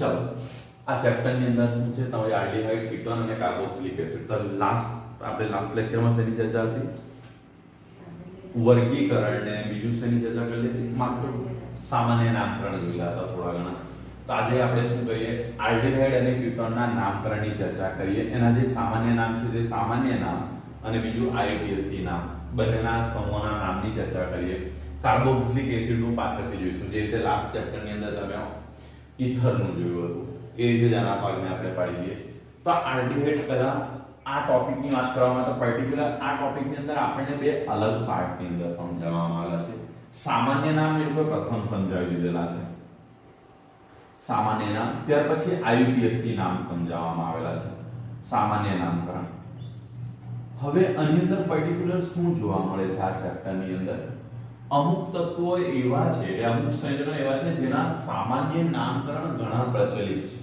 चलो આ ચેપ્ટર ની અંદર શું છે તમારી આલ્ડીહાઇડ કીટોન અને કાર્બોક્સિલિક એસિડ તો લાસ્ટ લેક્ચરમાં શેની ચર્ચા હતી વર્ગીકરણ ને બીજું શેની ચર્ચા કરી લીધી માત્ર સામાન્ય નામકરણ જોયા હતા થોડા ઘણા તો આજે આપણે શું કરીએ આલ્ડીહાઇડ અને કીટોનના નામકરણની ચર્ચા કરીએ એના જે સામાન્ય નામ છે તે સામાન્ય નામ અને બીજું આઈયુપીએસસી નામ બંનેના સમૂહના નામની ચર્ચા કરીએ કાર્બોક્સિલિક એસિડનું પાછળથી જોઈશું જે રીતે લાસ્ટ ચેપ્ટરની અંદર તમે ઈથરનું જોયું હતું એ રીતે જ આના ભાગને આપણે પાડી દઈએ તો આલ્ડીહાઇડ પહેલા આ ટોપિકની વાત કરવામાં તો પર્ટિક્યુલર આ ટોપિકની અંદર આપણને બે અલગ પાર્ટની અંદર સમજાવવામાં આવેલા છે સામાન્ય નામ એટલે પ્રથમ સમજાવી દીધેલા છે સામાન્ય નામ ત્યાર પછી આઈયુપીએસસી નામ સમજાવવામાં આવેલા છે સામાન્ય નામકરણ હવે આની અંદર પર્ટિક્યુલર શું જોવા મળે છે આ ચેપ્ટરની અંદર અમુક તત્વો એવા છે અમુક સંયોજનો એવા છે જેના સામાન્ય નામકરણ ઘણા પ્રચલિત છે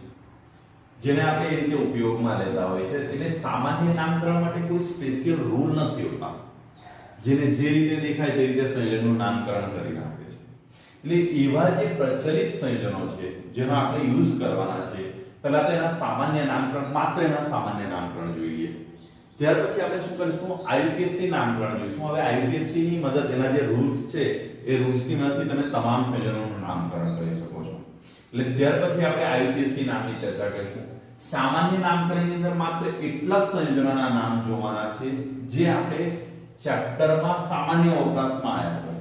જેને આપણે એ રીતે ઉપયોગમાં લેતા હોય છે એટલે સામાન્ય નામકરણ માટે કોઈ સ્પેશિયલ રૂલ નથી હોતા જેને જે રીતે દેખાય તે રીતે સંયોજનનું નામકરણ કરી નાખે છે એટલે એવા જે પ્રચલિત સંયોજનો છે જેનો આપણે યુઝ કરવાના છે પહેલા તો એના સામાન્ય નામકરણ માત્ર એના સામાન્ય નામકરણ જોઈએ ત્યાર પછી આપણે શું કરીશું આઈયુપીએસસી નામકરણ જોઈશું હવે આઈયુપીએસસી ની મદદ એના જે રૂલ્સ છે એ રૂલ્સ ની મદદથી તમે તમામ સંયોજનોનું નામકરણ કરી શકો છો એટલે ત્યાર પછી આપણે આઈયુપીએસસી નામની ચર્ચા કરીશું સામાન્ય નામકરણની અંદર માત્ર એટલા સંયોજનોના નામ જોવાના છે જે આપણે ચેપ્ટરમાં સામાન્ય વપરાશમાં આવ્યા છે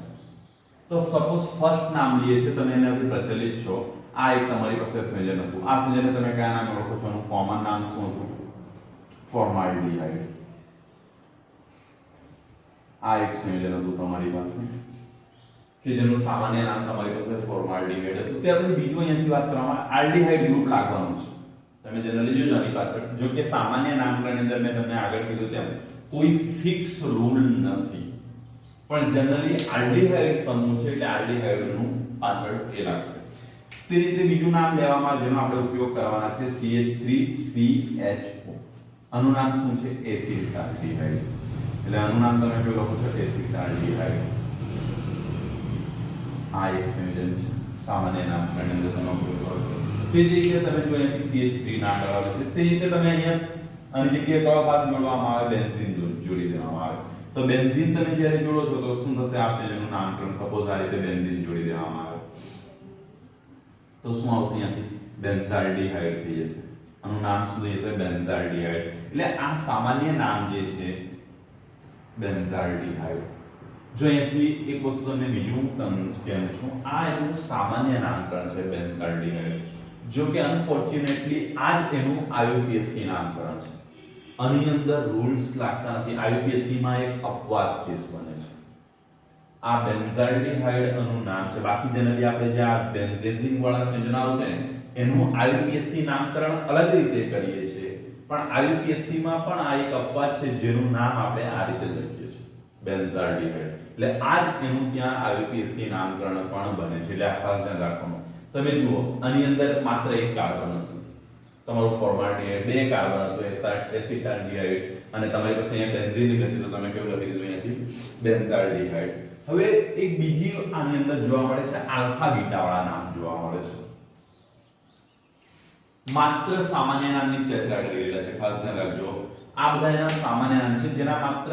તો સપોઝ ફર્સ્ટ નામ લઈએ છે તમે એનાથી પ્રચલિત છો આ એક તમારી પાસે સંયોજન હતું આ સંયોજનને તમે કયા નામે ઓળખો છો એનું કોમન નામ શું હતું ફોર્માલ્ડીહાઇડ આ એક સંયોજન હતું તમારી પાસે કે જેનું સામાન્ય નામ તમારી પાસે ફોર્માલ્ડીહાઇડ હતું ત્યાર પછી બીજું અહીંયાથી વાત કરવામાં આલ્ડીહાઇડ ગ્રુપ લાગવાનું છે તમે જનરલી જો આની પાછળ જો કે સામાન્ય નામકરણની અંદર મેં તમને આગળ કીધું તેમ કોઈ ફિક્સ રૂલ નથી પણ જનરલી આલ્ડીહાઇડ સમૂહ છે એટલે આલ્ડીહાઇડનું પાછળ એ લાગશે તે રીતે બીજું નામ લેવામાં જેનો આપણે ઉપયોગ કરવાના છે CH3CHO આનું નામ શું છે એસિટાલ્ડીહાઇડ એટલે આનું નામ તમે કેવું લખો છો એસિટાલ્ડીહાઇડ આ એક સંયોજન છે સામાન્ય નામકરણની અંદર તમે ઉપયોગ કરો છો તે જ રીતે તમે જો અહીંથી CH3 નામ લગાવો છો તે રીતે તમે અહીંયા આની જગ્યાએ કયો ભાગ જોડવામાં આવે બેન્ઝીન જોડી દેવામાં આવે તો બેન્ઝીન તમે જ્યારે જોડો છો તો શું થશે આ સંયોજનનું નામકરણ સપોઝ આ રીતે બેન્ઝીન જોડી દેવામાં આવે તો શું આવશે અહીંયાથી બેન્ઝાલ્ડીહાઇડ થઈ જશે આનું નામ શું થઈ જશે બેન્ઝાલ્ડીહાઇડ એટલે આ સામાન્ય નામ જે છે બેન્ઝાલ્ડીહાઇડ જો અહીંયાથી એક વસ્તુ તમને બીજું તમને કહું છું આ એનું સામાન્ય નામકરણ છે બેન્ઝાલ્ડીહાઇડ જો કે અનફોર્ચ્યુનેટલી આ જ એનું આઈયુપીએસસી નામકરણ છે આની અંદર રૂલ્સ લાગતા નથી આઈયુપીએસસી માં એક અપવાદ કેસ બને છે આ બેન્ઝાલ્ડીહાઇડ નું નામ છે બાકી જનરલી આપણે જે આ બેન્ઝેન વાળા સંયોજન આવશે ને એનું આઈયુપીએસસી નામકરણ અલગ રીતે કરીએ છીએ પણ આઈયુપીએસસી માં પણ આ એક અપવાદ છે જેનું નામ આપણે આ રીતે લખીએ છીએ બેન્ઝાલ્ડીહાઇડ એટલે આ જ એનું ત્યાં આઈયુપીએસસી નામકરણ પણ બને છે એટલે આ ખાસ ધ્યાન રાખવાનું તમે જુઓ આની અંદર માત્ર એક કાર્બન હતું તમારું ફોર્માલ્ડીહાઇડ બે કાર્બન હતું એસિટાલ્ડીહાઇડ અને તમારી પાસે અહીંયા બેન્ઝીન હતી તો તમે કેવું લખી દીધું અહીંયાથી બેન્ઝાલ્ડીહાઇડ હવે એક બીજી આની અંદર જોવા મળે છે આલ્ફા બીટા વાળા નામ જોવા મળે છે માત્ર સામાન્ય નામની ચર્ચા કરી રહ્યા છે ખાસ ધ્યાન રાખજો આ બધા એના સામાન્ય નામ છે જેના માત્ર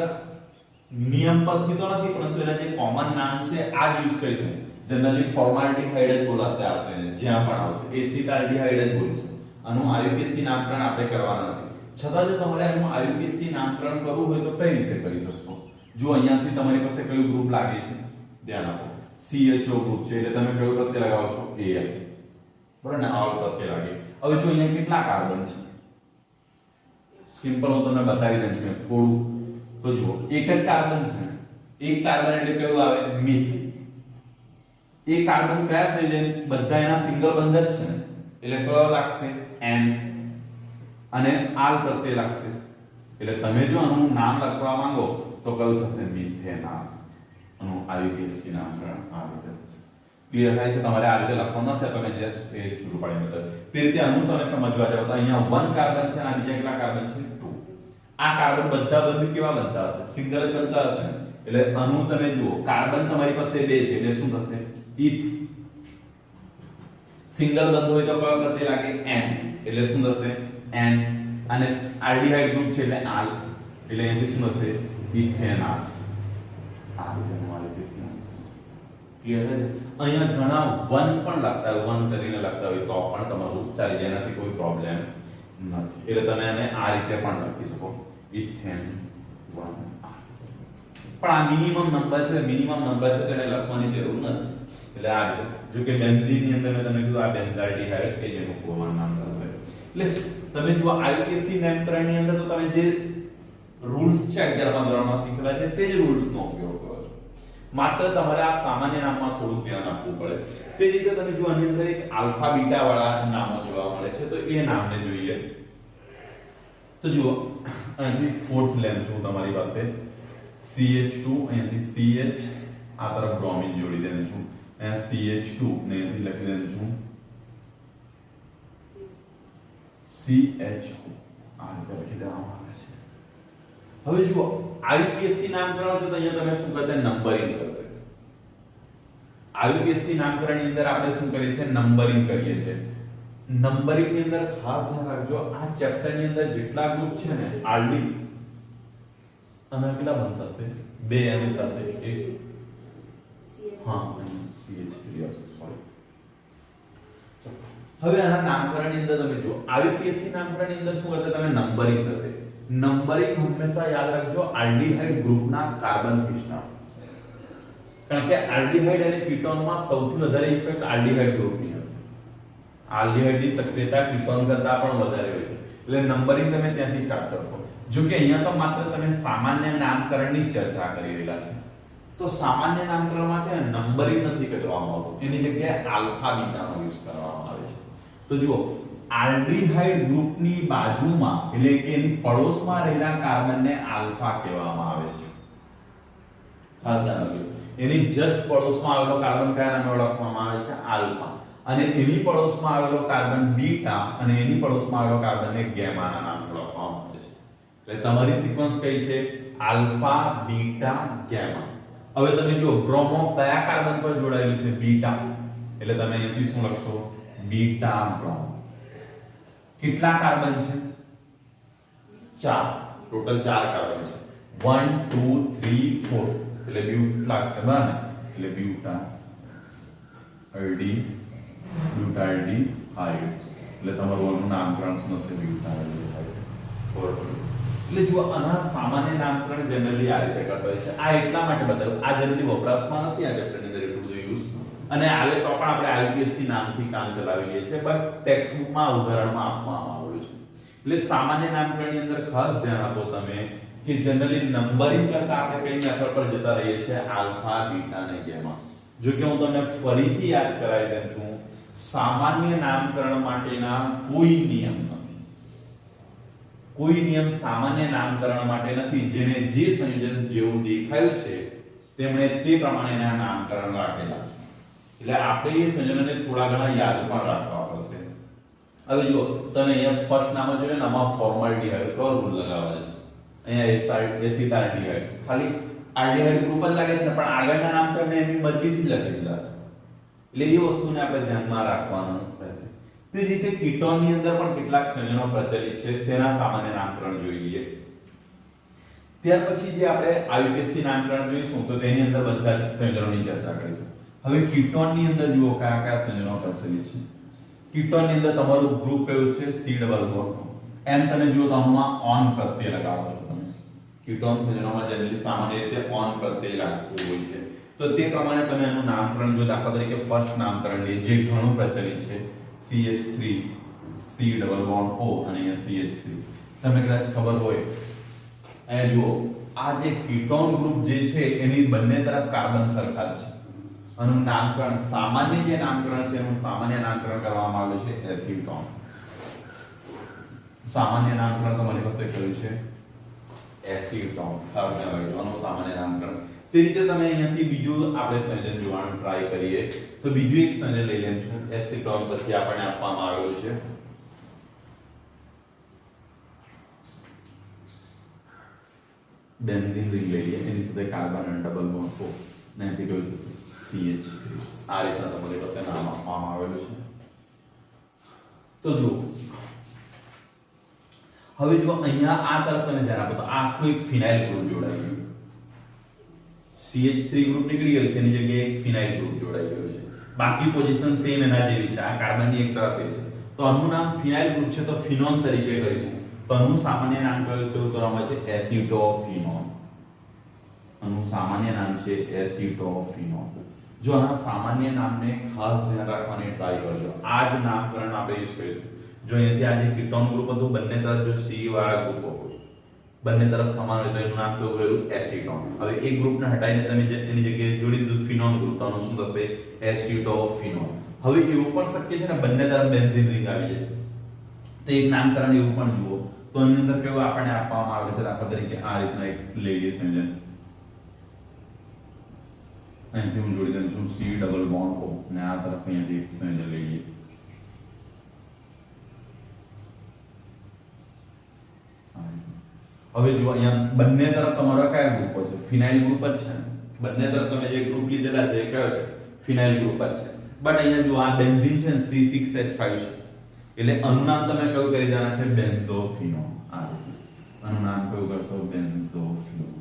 નિયમ પરથી તો નથી પરંતુ એના જે કોમન નામ છે આ જ યુઝ કરીશું જનરલી ફોર્માલ્ડીહાઇડ જ બોલાશે આપણે જ્યાં પણ આવશે એસિટાલ્ડીહાઇડ જ બોલીશું આનું આઈયુપીએસસી નામકરણ આપણે કરવાના નથી છતાં જો તમારે આનું આઈયુપીએસસી નામકરણ કરવું હોય તો કઈ રીતે કરી શકશો જો અહીંયાથી તમારી પાસે કયું ગ્રુપ લાગે છે ધ્યાન આપો CHO ગ્રુપ છે એટલે તમે કયું પ્રત્યય લગાવો છો Al બરાબર ને આ પ્રત્યય લાગે હવે જો અહીંયા કેટલા કાર્બન છે સિમ્પલ હું તમને બતાવી દઉં છું થોડું તો જુઓ એક જ કાર્બન છે એક કાર્બન એટલે કયું આવે મિથ એક કાર્બન કયા સંયોજન બધા એના સિંગલ બંધ જ છે એટલે કયો લાગશે N અને આલ પ્રત્યય લાગશે એટલે તમે જો આનું નામ લખવા માંગો તો કયું થશે મિથેનાલ આનું આઈયુપીએસસી નામકરણ આ રીતે થશે ક્લિયર થાય છે તમારે આ રીતે લખવાનું નથી તમે જસ્ટ એ છૂટું પાડી દો તે રીતે આનું તમે સમજવા જાવ તો અહીંયા 1 કાર્બન છે અને બીજા કેટલા કાર્બન છે 2 આ કાર્બન બધા બંધ કેવા બનતા હશે સિંગલ જ બનતા હશે એટલે આનું તમે જુઓ કાર્બન તમારી પાસે 2 છે એટલે શું થશે ઇથ સિંગલ બંધ હોય તો કયો પ્રત્યય લાગે n, એટલે શું થશે n, અને આલ્ડીહાઇડ ગ્રુપ છે એટલે આલ, એટલે અહીંથી શું થશે ઇથેનોલ. આ રીતે તમારે ક્લિયર છે. અહીંયા ઘણા વન પણ લખતા હોય, વન કરીને લખતા હોય તો પણ તમારું ચાલી જાય, એનાથી કોઈ પ્રોબ્લેમ નથી. એટલે તમે આને આ રીતે પણ લખી શકો ઇથેન 1. પણ આ મિનિમમ નંબર છે, મિનિમમ નંબર છે તો એને લખવાની જરૂર નથી. એટલે આ રીતે જો કે બેન્ઝીન ની અંદર મેં તમને કીધું આ બેન્ઝાલ્ડીહાઇડ કે જેનું કોમન નામ થશે. એટલે તમે જો આઈયુપીએસસી નામકરણની અંદર તો તમે જે રૂલ્સ છે 11મા ધોરણમાં શીખેલા છે તે જ રૂલ્સ નો ઉપયોગ કરો છો. માત્ર તમારે આ સામાન્ય નામમાં થોડું ધ્યાન આપવું પડે. તે રીતે તમે જો આની અંદર એક આલ્ફા બીટા વાળા નામો જોવા મળે છે તો એ નામને જોઈએ. તો જુઓ અહીંથી ફોર્થ લેમ છું તમારી પાસે CH2, અહીંયાથી CH, આ તરફ બ્રોમિન જોડી દેન છું, અહીંયા CH2 ને અહીંયાથી લખી દેન છું CH2, આ રીતે લખી દેવામાં આવે છે. હવે જુઓ આઈયુપીએસસી નામકરણ તો અહીંયા તમે શું કરતા નંબરિંગ કરતા. આઈયુપીએસસી નામકરણની અંદર આપણે શું કરીએ છીએ નંબરિંગ કરીએ છીએ. નંબરિંગ ની અંદર ખાસ ધ્યાન રાખજો આ ચેપ્ટર ની અંદર જેટલા ગ્રુપ છે ને આરડી અને કેટલા બનતા છે 2 અને થશે 1. હા CH3 સોરી. હવે આના નામકરણની અંદર તમે જો આઈયુપીએસસી નામકરણની અંદર શું કરતા તમે નંબરિંગ કરતા. નંબરિંગ હંમેશા યાદ રાખજો આલ્ડીહાઇડ ગ્રુપના કાર્બનથી સ્ટાર્ટ થશે. કારણ કે આલ્ડીહાઇડ અને કીટોનમાં સૌથી વધારે ઇફેક્ટ આલ્ડીહાઇડ ગ્રુપની હશે. આલ્ડીહાઇડની સક્રિયતા કીટોન કરતા પણ વધારે હોય છે. એટલે નંબરિંગ તમે ત્યાંથી સ્ટાર્ટ કરશો. જો કે અહીંયા તો માત્ર તમે સામાન્ય નામકરણની ચર્ચા કરી રહ્યા છે. તો સામાન્ય નામકરણમાં છે ને નંબરિંગ નથી કરવામાં આવતું. એની જગ્યાએ આલ્ફા બીટાનો યુઝ કરવામાં આવે છે. તો જુઓ આલ્ડીહાઇડ ગ્રુપની બાજુમાં એટલે કે એની પડોશમાં રહેલા કાર્બનને આલ્ફા કહેવામાં આવે છે. ખાસ ધ્યાન રાખજો. એની જસ્ટ પડોશમાં આવેલો કાર્બન કયા નામે ઓળખવામાં આવે છે આલ્ફા, અને એની પડોશમાં આવેલો કાર્બન બીટા, અને એની પડોશમાં આવેલો કાર્બનને ગેમાના નામે ઓળખવામાં આવે છે. એટલે તમારી સિક્વન્સ કઈ છે આલ્ફા બીટા ગેમા. હવે તમે જો બ્રોમો કયા કાર્બન પર જોડાયેલું છે બીટા, એટલે તમે અહીંથી શું લખશો બીટા બ્રોમો. કેટલા કાર્બન છે 4, ટોટલ 4 કાર્બન છે 1 2 3 4, એટલે બ્યુટ લાગશે બરાબર ને. એટલે બ્યુટાલ્ડીહાઇડ એટલે તમારું નામકરણ શું થશે બ્યુટાલ્ડીહાઇડ. બરોબર. એટલે જો આના સામાન્ય નામકરણ જનરલી આ રીતે કરતા હોય છે. આ એટલા માટે બતાવ્યું, આ જનરલી વપરાશમાં નથી આ ચેપ્ટરની અંદર એટલું બધું યુઝ, અને આવે તો પણ આપણે આઈયુપીએસસી નામથી કામ ચલાવી લઈએ છીએ, બટ ટેક્સ્ટ બુકમાં ઉદાહરણમાં આપવામાં આવ્યું છે. એટલે સામાન્ય નામકરણની અંદર ખાસ ધ્યાન આપો તમે કે જનરલી નંબરિંગ કરતા આપણે કઈ મેથડ પર જતા રહીએ છીએ આલ્ફા બીટા અને ગેમા. જો કે હું તમને ફરીથી યાદ કરાવી દઉં છું સામાન્ય નામકરણ માટેના કોઈ નિયમ નથી. કોઈ નિયમ સામાન્ય નામકરણ માટે નથી. જેને જે સંયોજન જેવું દેખાયું છે તેમણે તે પ્રમાણેના નામકરણ રાખેલા છે. એટલે આપણે એ સંયોજનને થોડા ઘણા યાદ પણ રાખવા પડશે. હવે જો તમે અહીંયા ફર્સ્ટ નામ જોઈને આમાં ફોર્માલ્ડીહાઇડ કયો રૂલ લગાવવા છે. અહીંયા એસિટાલ્ડીહાઇડ ખાલી આલ્ડીહાઇડ ગ્રુપ જ લાગે છે, પણ આગળના નામ તમને એની મરજીથી લખેલા છે. એટલે એ વસ્તુને આપણે ધ્યાનમાં રાખવાનું રહેશે. તે રીતે કીટોનની અંદર પણ કેટલાક સંયોજનો પ્રચલિત છે, તેના સામાન્ય નામકરણ જોઈ લઈએ. ત્યાર પછી જે આપણે આઈયુપીએસસી નામકરણ જોઈશું તો તેની અંદર બધા સંયોજનોની ચર્ચા કરીશું. હવે કીટોનની અંદર જુઓ કયા કયા સંયોજનો પ્રચલિત છે. કીટોનની અંદર તમારું ગ્રુપ કયું છે C ડબલ બોન્ડ. એમ તમે જુઓ તો આમાં ઓન પ્રત્યય લગાવો છો તમે. કીટોન સંયોજનોમાં જનરલી સામાન્ય રીતે ઓન પ્રત્યય લાગતું હોય છે. તો તે પ્રમાણે તમે એનું નામકરણ જો દાખલા તરીકે ફર્સ્ટ નામકરણ લે જે ઘણું પ્રચલિત છે CH3 C double bond O અને અહીંયા CH3. તમને કદાચ ખબર હોય અહીંયા જુઓ આ જે કીટોન ગ્રુપ જે છે એની બંને તરફ કાર્બન સરખા છે. આનું નામકરણ સામાન્ય જે નામકરણ છે એનું સામાન્ય નામકરણ કરવામાં આવ્યું છે એસિટોન. સામાન્ય નામકરણ તમારી પાસે કયું છે એસિટોન. આનું સામાન્ય નામકરણ. તે રીતે તમે અહીંયાથી બીજું આપણે સંયોજન જોવાનું ટ્રાય કરીએ તો બીજું એક સંયોજન લઈ લેમ છું એસિટોન. પછી આપણને આપવામાં આવેલું છે બેન્ઝીન રિંગ લઈએ, એની સાથે કાર્બન ડબલ બોન્ડ O ને એથી કયું થશે CH3. આ રીતના તમારી પાસે નામ આપવામાં આવેલું છે. તો જો હવે જો અહીંયા આ તરફ તમે ધ્યાન આપો તો આ આખું એક ફિનાઇલ ગ્રુપ જોડાઈ ગયું, CH3 ગ્રુપ નીકળી ગયું છે, એની જગ્યાએ એક ફિનાઇલ ગ્રુપ જોડાઈ ગયું છે. બાકી પોઝિશન સેમ એના જેવી છે, આ કાર્બનની એક તરફ છે, તો આનું નામ ફિનાઇલ ગ્રુપ છે, તો ફિનોન તરીકે કહીશું. તો આનું સામાન્ય નામ કયું કરવામાં આવે છે? એસિટોફિનોન. આનું સામાન્ય નામ છે એસિટોફિનોન. જો આના સામાન્ય નામને ખાસ ધ્યાન રાખવાની ટ્રાય કરજો. આ જ નામકરણ આપણે યુઝ કરીશું. જો અહીંયાથી આ જે કીટોન ગ્રુપ હતું, બંને તરફ જો C વાળા ગ્રુપો હોય, બંને તરફ સમાન હોય, તો એનું નામ કેવું કર્યું? એસિટોન. હવે એક ગ્રુપને હટાવીને તમે એની જગ્યાએ જોડી દીધું ફિનોન ગ્રુપ, તો આનું શું થશે? એસિટોફિનોન. હવે એવું પણ શક્ય છે ને બંને તરફ બેન્ઝીન રિંગ આવી જાય, તો એક નામકરણ એવું પણ જુઓ. તો આની અંદર કેવું આપણને આપવામાં આવે છે? દાખલા તરીકે આ રીતના એક લઈએ સમજે, અહીંથી હું જોડી દઉં છું C ડબલ બોન્ડ ઓ, અને આ તરફ અહીંયાથી એક સમજે લઈએ. હવે જો અહીંયા બંને તરફ તમારો કયા ગ્રુપો છે? ફિનાઇલ ગ્રુપ જ છે. બંને તરફ તમે જે ગ્રુપ લીધેલા છે એ કયો છે? ફિનાઇલ ગ્રુપ જ છે. બટ અહીંયા જો આ બેન્ઝીન છે ને C6H5 છે, એટલે આનું નામ તમે કયું કરી દેવાના છે? બેન્ઝોફિનોન. આનું નામ કયું કરશો? બેન્ઝોફિનોન.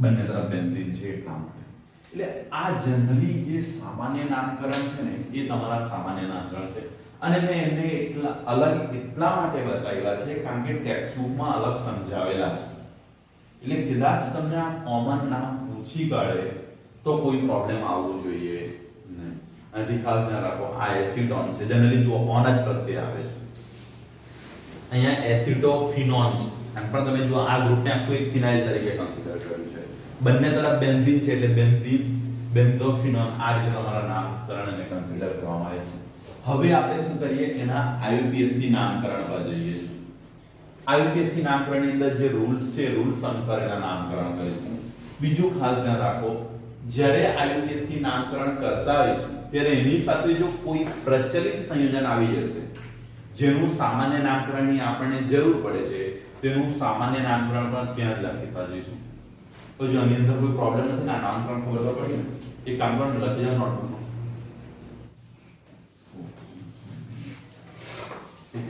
બંને તરફ બેન્ઝીન છે એટલા માટે. એટલે આ જનરલી જે સામાન્ય નામકરણ છે ને એ તમારા સામાન્ય નામકરણ છે. અને મેં એમને એટલા માટે બતાવ્યા છે કારણ કે ટેક્સ્ટ બુકમાં અલગ સમજાવેલા છે. એટલે કદાચ તમને આ કોમન નામ પૂછી કાઢે તો કોઈ પ્રોબ્લેમ આવવો જોઈએ નહીં. આથી ખાસ ધ્યાન રાખો, આ એસિટોન છે, જનરલી જો ઓન જ પ્રત્યે આવે છે. અહીંયા એસિટોફિનોન છે, એમ પણ તમે જો આ ગ્રુપને આખું એક ફિનાઇલ તરીકે કન્સિડર કર્યું છે. બંને તરફ બેન્ઝીન છે એટલે બેન્ઝીન, બેન્ઝોફિનોન, આ રીતે તમારા નામકરણને કન્સિડર કરવામાં આવે છે. હવે આપણે શું કરીએ? એના IUPAC નામકરણ પર જઈએ છીએ. IUPAC નામકરણની અંદર જે રૂલ્સ છે, રૂલ્સ અનુસાર એના નામકરણ કરીશું. બીજું ખાસ ધ્યાન રાખો, જ્યારે IUPAC નામકરણ કરતા હોઈશું ત્યારે એની સાથે જો કોઈ પ્રચલિત સંયોજન આવી જશે જેનું સામાન્ય નામકરણની આપણને જરૂર પડે છે, તેનું સામાન્ય નામકરણ પણ ત્યાં જ લખીતા જઈશું. તો જો આની અંદર કોઈ પ્રોબ્લેમ નથી ને નામકરણ ખબર તો પડી ને, એક કામ કરો લખી જાઓ નોટબુકમાં.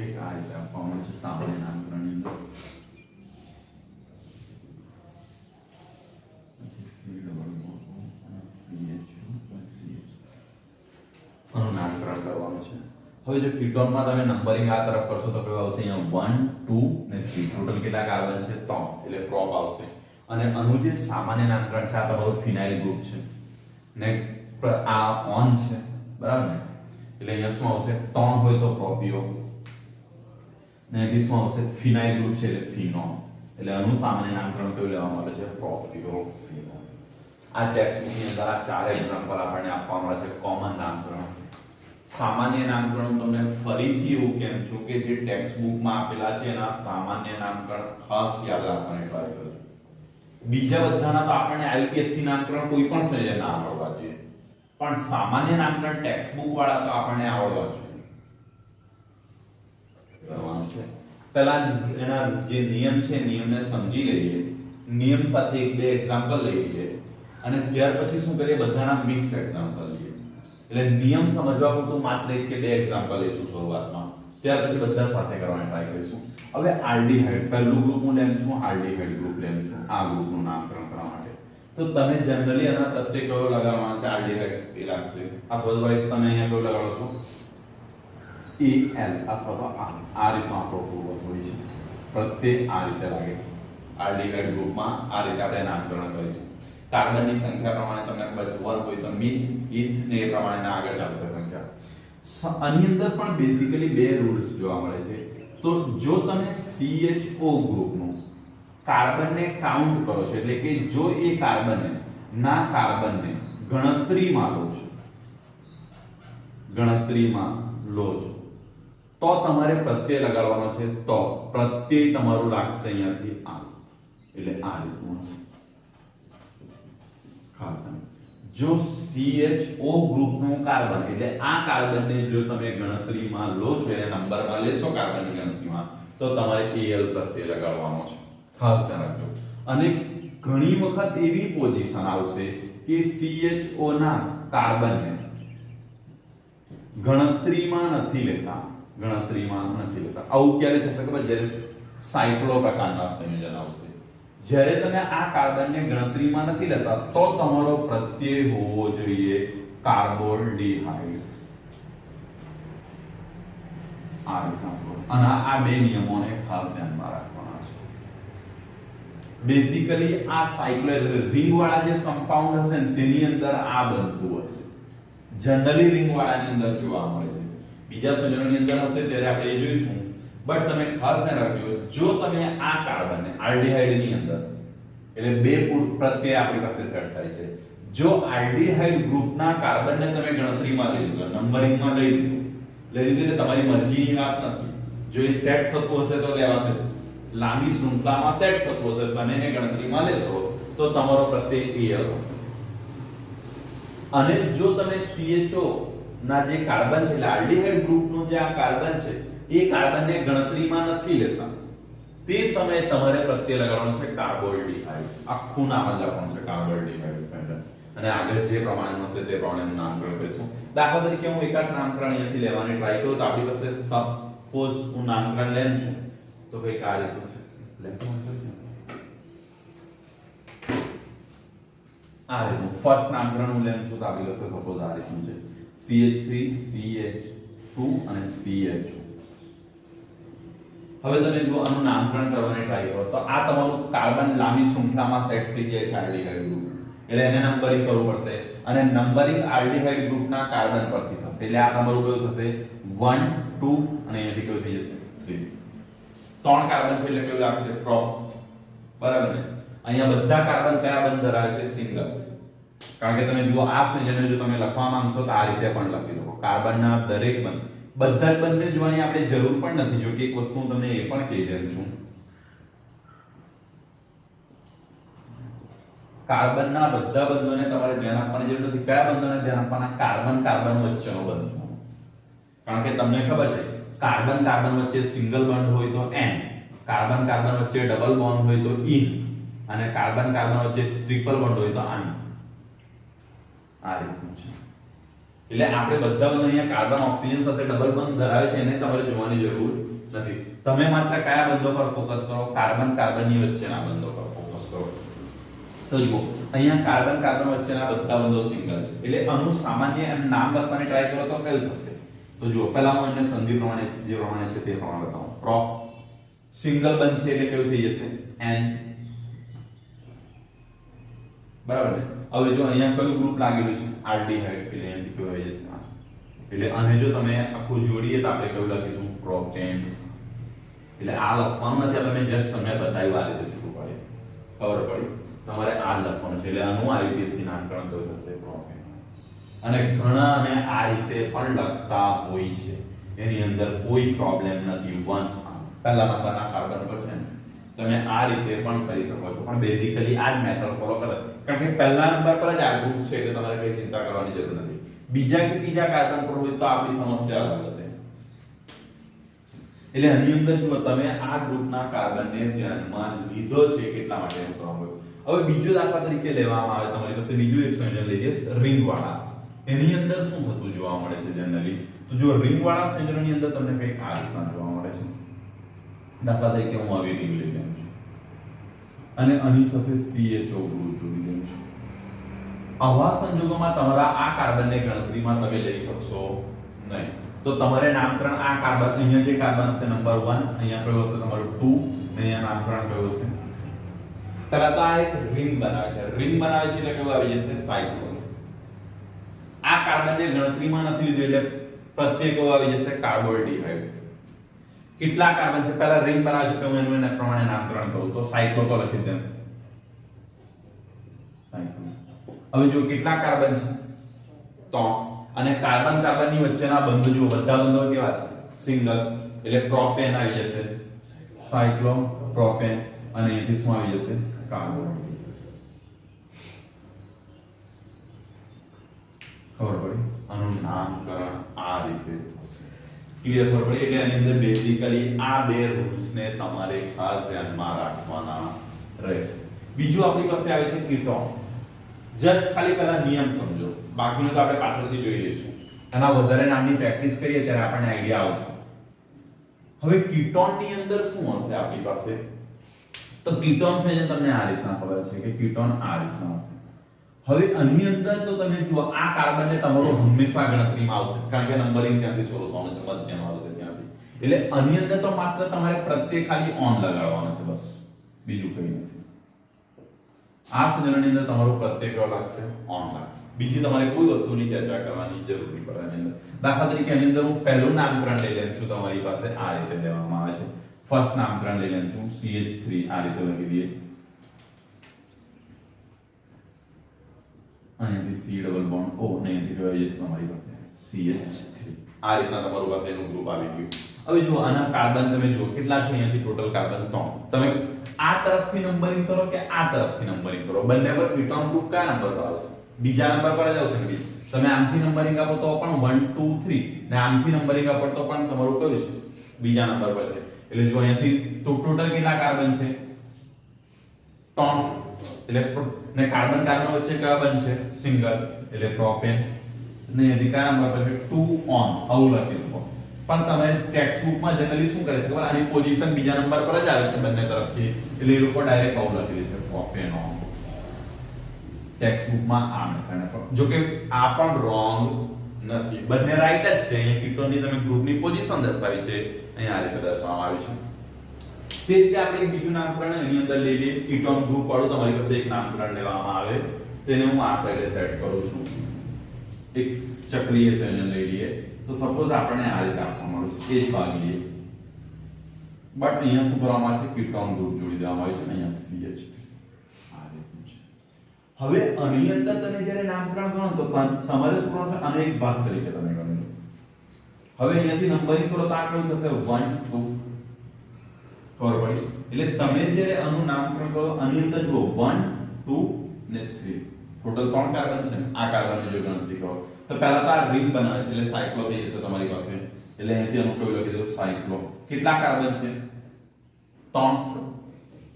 એક આ રીતે આપવામાં છે સામાન્ય નામકરણની અંદર. આનું નામકરણ કરવાનું છે. હવે જો કીટોનમાં તમે નંબરિંગ આ તરફ કરશો તો કેવું આવશે? અહીંયા 1 2 ને 3. ટોટલ કેટલા કાર્બન છે? 3. એટલે પ્રોપ આવશે. અને આનું જે સામાન્ય નામકરણ છે આ તમારું ફિનાઇલ ગ્રુપ છે ને આ ઓન છે, બરાબર ને? એટલે અહીંયા શું આવશે? 3 હોય તો પ્રોપિયો, ને અહીં શું આવશે? ફિનાઇલ ગ્રુપ છે એટલે ફિનોન. એટલે આનું સામાન્ય નામકરણ કયું લેવામાં આવે છે? પ્રોપિયોફિનોન. આ ટેક્સ્ટની અંદર આ 4 એક્ઝામ્પલ આપણને આપવામાં આવે છે કોમન નામકરણ. સામાન્ય નામકરણ તમને ફરીથી એવું કેમ છું કે જે ટેક્સ્ટ બુકમાં આપેલા છે એના સામાન્ય નામકરણ ખાસ યાદ રાખવાની ટ્રાય કરજો. બીજા બધાના તો આપણને IUPAC નામકરણ કોઈ પણ સંયોજન ના આવડવા જોઈએ, પણ સામાન્ય નામકરણ ટેક્સ્ટ બુક વાળા તો આપણને આવડવા જોઈએ. કરવાનું છે પહેલા એના જે નિયમ છે નિયમને સમજી લઈએ, નિયમ સાથે એક બે એક્ઝામ્પલ લઈ લઈએ અને ત્યાર પછી શું કરીએ? બધાના મિક્સ એક્ઝામ્પલ લઈએ. એટલે નિયમ સમજવા પૂરતું માત્ર એક કે બે એક્ઝામ્પલ લઈશું શરૂઆતમાં, ત્યાર પછી બધા સાથે કરવાની ટ્રાય કરીશું. હવે આલ્ડીહાઇડ પહેલું ગ્રુપ હું લેમ છું, આલ્ડીહાઇડ ગ્રુપ લેમ છું આ ગ્રુપનું નામકરણ કરવા માટે. તો તમે જનરલી આના પ્રત્યે કયો લગાવવાનો છે? આલ્ડીહાઇડ એ લાગશે. અધરવાઇઝ તમે અહીંયા કયો લગાડો છો? AL અથવા તો આ રીતનો આપણો ગ્રુપ હોય છે, પ્રત્યે આ રીતે લાગે છે. આલ્ડીહાઇડ ગ્રુપમાં આ રીતે આપણે નામકરણ કરીશું. કાર્બનની સંખ્યા પ્રમાણે તમને ખબર છે 1 હોય તો મિથ, ઇથ ને એ પ્રમાણે આગળ ચાલશે સંખ્યા. આની અંદર પણ બેઝિકલી બે રૂલ્સ જોવા મળે છે. તો જો તમે CHO ગ્રુપનું કાર્બનને કાઉન્ટ કરો છો, એટલે કે જો એ કાર્બનને ગણતરીમાં લો છો તો તમારે પ્રત્યય લગાડવાનો છે. તો પ્રત્યય તમારું લાગશે અહીંયાથી આ, એટલે આ રીતનું હશે. જો CHO ગ્રુપનું કાર્બન એટલે આ કાર્બનને જો તમે ગણતરીમાં લો છો એટલે નંબરમાં લેશો કાર્બનની ગણતરીમાં, તો તમારે Al પ્રત્યય લગાડવાનો છે. ખાસ ધ્યાન રાખજો. અને ઘણી વખત એવી પોઝિશન આવશે કે CHO ના કાર્બનને ગણતરીમાં નથી લેતા, ગણતરીમાં નથી લેતા. આવું ક્યારે થશે ખબર? જ્યારે સાયક્લો પ્રકારના સંયોજન આવશે. જ્યારે તમે આ કાર્બનને ગણતરીમાં નથી લેતા તો તમારો પ્રત્યય હોવો જોઈએ કાર્બોલ્ડિહાઇડ. આ રીતના. અને આ બે નિયમોને ખાસ ધ્યાનમાં રાખવાના છે. બેઝિકલી આ સાયક્લો રિંગ વાળા જે કમ્પાઉન્ડ હશે ને તેની અંદર આ બનતું હશે. જનરલી રિંગ વાળાની અંદર જોવા મળે છે. બીજા સંયોજનોની અંદર હશે ત્યારે આપણે એ જોઈશું. બટ તમે ખાસ ધ્યાન રાખજો, જો તમે આ કાર્બનને આલ્ડીહાઇડ ની અંદર એટલે બે પ્રત્યય આપણી પાસે સેટ થાય છે. જો આલ્ડીહાઇડ ગ્રુપના કાર્બનને તમે ગણતરીમાં લઈ લીધો, નંબરિંગમાં લઈ લીધો એટલે તમારી મરજીની વાત નથી. જો એ સેટ થતું હશે તો લેવાશે. લાંબી શૃંખલામાં સેટ થતું હશે તમે એને ગણતરીમાં લેશો તો તમારો પ્રત્યય એ હશે. અને જો તમે CHO ના જે કાર્બન છે એટલે આલ્ડીહાઇડ ગ્રુપનું જે આ કાર્બન છે એ કાર્બનને ગણતરીમાં નથી લેતા તે સમયે તમારે પ્રત્યય લગાડવાનો છે કાર્બોલ્ડિહાઇડ. આખું નામ જ લખવાનું છે કાર્બોલ્ડિહાઇડ સેન્ટેન્સ. અને આગળ જે પ્રમાણેનું હશે તે પ્રમાણેનું નામકરણ કરીશું. દાખલા તરીકે હું એકાદ નામકરણ અહીંયાથી લેવાની ટ્રાય કરું તો આપણી પાસે સપોઝ હું નામકરણ લેમ છું તો કંઈક આ રીતનું છે. આ રીતનું ફર્સ્ટ નામકરણ હું લેમ છું તો આપણી પાસે સપોઝ આ રીતનું છે CH3 CH2 અને CHO. હવે તમે જો આનું નામકરણ કરવાની ટ્રાય કરો તો આ તમારું કાર્બન લાંબી શૃંખલામાં સેટ થઈ જાય છે આલ્ડીહાઇડ ગ્રુપ. એટલે એને નંબરિંગ કરવું પડશે અને નંબરિંગ આલ્ડીહાઇડ ગ્રુપના કાર્બન પરથી થશે. એટલે આ તમારું કયું થશે 1 2 અને અહીંયાથી કયું થઈ જશે 3. ત્રણ કાર્બન છે એટલે કયું લાગશે પ્રોપ. બરાબર ને? અહીંયા બધા કાર્બન કયા બંધ ધરાવે છે? સિંગલ. કારણ કે તમે જુઓ આ સંયોજનને જો તમે લખવા માંગશો તો આ રીતે પણ લખી શકો. કાર્બનના દરેક બંધ બધા જ બંધને જોવાની આપણે જરૂર પણ નથી. જો કે એક વસ્તુ હું તમને એ પણ કહી દઉં છું, કાર્બનના બધા બંધોને તમારે ધ્યાન આપવાની જરૂર નથી. કયા બંધોને ધ્યાન આપવાના? કાર્બન કાર્બન વચ્ચેનો બંધ. કારણ કે તમને ખબર છે કાર્બન કાર્બન વચ્ચે સિંગલ બોન્ડ હોય તો n, કાર્બન કાર્બન વચ્ચે ડબલ બોન્ડ હોય તો in અને કાર્બન કાર્બન વચ્ચે ટ્રિપલ બોન્ડ હોય તો an. આ રીતનું છે. એટલે આપણે બધા બંધ અહીંયા કાર્બન ઓક્સિજન સાથે ડબલ બોન્ડ ધરાવે છે એને તમારે જોવાની જરૂર નથી. તમે માત્ર કયા બંધો પર ફોકસ કરો? કાર્બન કાર્બનની વચ્ચેના બંધો પર ફોકસ કરો. તો જુઓ અહીંયા કાર્બન કાર્બન વચ્ચેના બધા બંધો સિંગલ છે. એટલે આનું સામાન્ય એમ નામ લખવાની ટ્રાય કરો તો કયું થશે? તો જુઓ પહેલા હું એને સંધિ પ્રમાણે જે પ્રમાણે છે તે પ્રમાણે બતાવું. પ્રોપ સિંગલ બંધ છે એટલે કયું થઈ જશે? n. બરાબર ને? હવે જો અહીંયા કયું ગ્રુપ લાગેલું છે? આલ્ડીહાઇડ. એટલે અહીંયાથી કયું આવી જશે? એટલે આને જો તમે આખું જોડીએ તો આપણે કયું લખીશું? પ્રોપેન. એટલે આ લખવાનું નથી, આ તમે જસ્ટ તમને બતાવ્યું આ રીતે છૂટું પડે. ખબર પડી? તમારે આ લખવાનું છે. એટલે આનું IUPAC નામકરણ કયું થશે? પ્રોપેન. અને ઘણા અને આ રીતે પણ લખતા હોય છે. એની અંદર કોઈ પ્રોબ્લેમ નથી. પહેલા નંબરના કાર્બન પર છે ને તમે આ રીતે પણ કરી શકો છો. પણ બેઝિકલી આ જ મેથડ ફોલો કરો. કારણ કે પહેલા નંબર પર જ આ ગ્રુપ છે એટલે તમારે કઈ ચિંતા કરવાની જરૂર નથી. બીજા કે ત્રીજા કાર્બન પર હોય તો આપણી સમસ્યા અલગ હતી. એટલે આની અંદર જો તમે આ ગ્રુપના કાર્બનને ધ્યાનમાં લીધો છે કેટલા માટે એમ કહો. હવે બીજો દાખલા તરીકે લેવામાં આવે તમારી પાસે બીજું એક સંયોજન લઈ લઈએ રિંગ વાળા. એની અંદર શું થતું જોવા મળે છે જનરલી? તો જો રિંગ વાળા સંયોજનની અંદર તમને કંઈક આ રીતના જોવા મળે છે. દાખલા તરીકે હું આવી રિંગ લઈ લઉં છું અને આની સાથે CHO ગ્રુપ જોડી દઉં છું. આવા સંજોગોમાં તમારા આ કાર્બનને ગણતરીમાં તમે લઈ શકશો નહીં. તો તમારે નામકરણ આ કાર્બન અહીંયા જે કાર્બન હશે નંબર 1, અહીંયા કયો હશે નંબર 2 અને અહીંયા નામકરણ કયો હશે? પહેલા તો આ એક રિંગ બનાવે છે. રિંગ બનાવે છે એટલે કેવું આવી જશે? સાયક્લો. આ કાર્બનને ગણતરીમાં નથી લીધું એટલે પ્રત્યય કયો આવી જશે? કાર્બોલ્ડિહાઇડ. કેટલા કાર્બન છે? પહેલા રિંગ બનાવે છે તો હું એનું એના પ્રમાણે નામકરણ કરું તો સાયક્લો તો લખી દઉં. સાયક્લો. હવે જો કેટલા કાર્બન છે? 3. અને કાર્બન કાર્બનની વચ્ચેના બંધો જુઓ બધા બંધો કેવા છે? સિંગલ. એટલે પ્રોપેન આવી જશે, સાયક્લો પ્રોપેન અને અહીંથી શું આવી જશે? કાર્બન. ખબર પડી? આનું નામકરણ આ રીતે થશે. ક્લિયર ખબર પડી? એટલે આની અંદર બેઝિકલી આ બે રૂલ્સ ને તમારે ખાસ ધ્યાનમાં રાખવાના રહેશે. બીજું આપણી પાસે આવે છે કીટોન. જસ્ટ ખાલી પહેલા નિયમ સમજો, બાકીનું તો આપણે પાછળથી જોઈ લઈશું. એના વધારે નામની પ્રેક્ટિસ કરીએ ત્યારે આપણને આઈડિયા આવશે. હવે કીટોન ની અંદર શું હશે આપણી પાસે? તો કીટોન છે જે તમને આ રીતના ખબર છે કે કીટોન આ રીતના હશે. હવે આની અંદર તો તમે જુઓ આ કાર્બનને તમારો હંમેશા ગણતરીમાં આવશે કારણ કે નંબરિંગ ત્યાંથી શરૂ થવાનું છે, મધ્યમાં આવશે ત્યાંથી. એટલે આની અંદર તો માત્ર તમારે પ્રત્યે ખાલી ઓન લગાડવાનો છે બસ, બીજું કંઈ નથી. આ સંયોજનની અંદર તમારો પ્રત્યે કયો લાગશે? ઓન લાગશે. બીજી તમારે કોઈ વસ્તુની ચર્ચા કરવાની જરૂર નહીં પડે એની અંદર. દાખલા તરીકે એની અંદર હું પહેલું નામકરણ લઈ લઉં છું, તમારી પાસે આ રીતે દેવામાં આવે છે. ફર્સ્ટ નામકરણ લઈ લઉં છું CH3, આ રીતે લખી દઈએ. અહીંયાથી C ડબલ બોન્ડ O ને અહીંયાથી કયો છે તમારી પાસે CH3. આ રીતના તમારું પાસે એનું ગ્રુપ આવી ગયું. હવે જુઓ આના કાર્બન તમે જુઓ કેટલા છે, અહીંયાથી ટોટલ કાર્બન 3. તમે આ તરફથી નંબરિંગ કરો કે આ તરફથી નંબરિંગ કરો, બંને પર કીટોન ગ્રુપ કયા નંબર પર આવશે? બીજા નંબર પર જ આવશે ને. તમે આમથી નંબરિંગ આપો તો પણ 1 2 3 ને આમથી નંબરિંગ આપો તો પણ તમારું કયું છે? બીજા નંબર પર છે. એટલે જો અહીંયાથી તો ટોટલ કેટલા કાર્બન છે? 3. એટલે ને કાર્બન કાર્બન વચ્ચે કયા બનશે? સિંગલ, એટલે પ્રોપેન. ને અહીંયાથી કયા નંબર પર છે? 2 ઓન, આવું લખી શકો. પણ તમે ટેક્સ્ટ બુકમાં જનરલી શું કરે છે ખબર? આની પોઝિશન બીજા નંબર પર જ આવે છે બંને તરફથી, એટલે એ લોકો ડાયરેક્ટ આવું લખી દે છે પ્રોપેન ઓન. ટેક્સ્ટ બુકમાં આ મેથડ. જો કે આ પણ રોંગ નથી, બંને રાઈટ જ છે. અહીંયા કીટોનની તમે ગ્રુપની પોઝિશન દર્શાવી છે, અહીંયા આ રીતે દર્શાવવામાં આવી છે. તે રીતે આપણે એક બીજું નામકરણ એની અંદર લઈ લઈએ. કીટોન ગ્રુપ વાળું તમારી પાસે એક નામકરણ લેવામાં આવે, તેને હું આ સાઈડે સેટ કરું છું. એક ચક્રીય સંયોજન લઈ લઈએ. તો સપોઝ આપણે આ રીતે આપવામાં આવ્યું છે, એ જ ભાગ લઈએ. બટ અહીંયા શું કરવામાં આવે છે? કીટોન ગ્રુપ જોડી દેવામાં આવ્યું છે. અહીંયા CH3 આ રીતનું છે. હવે આની અંદર તમે જ્યારે નામકરણ કરો તો તમારે શું કરવાનું છે? આને એક ભાગ તરીકે તમે ગણી લો. હવે અહીંયાથી નંબરિંગ કરો તો આ કેવું થશે? 1 2 ખબર પડી? એટલે તમે જ્યારે આનું નામકરણ કરો આની અંદર જુઓ 1 2 ને 3 ટોટલ 3 કાર્બન છે ને. આ કાર્બનની જો ગણતરી કરો તો પહેલા તો આ રિંગ બનાવે છે એટલે સાયક્લો થઈ જશે તમારી પાસે. એટલે અહીંથી આનું કયું લખી દો? સાયક્લો. કેટલા કાર્બન છે? 3.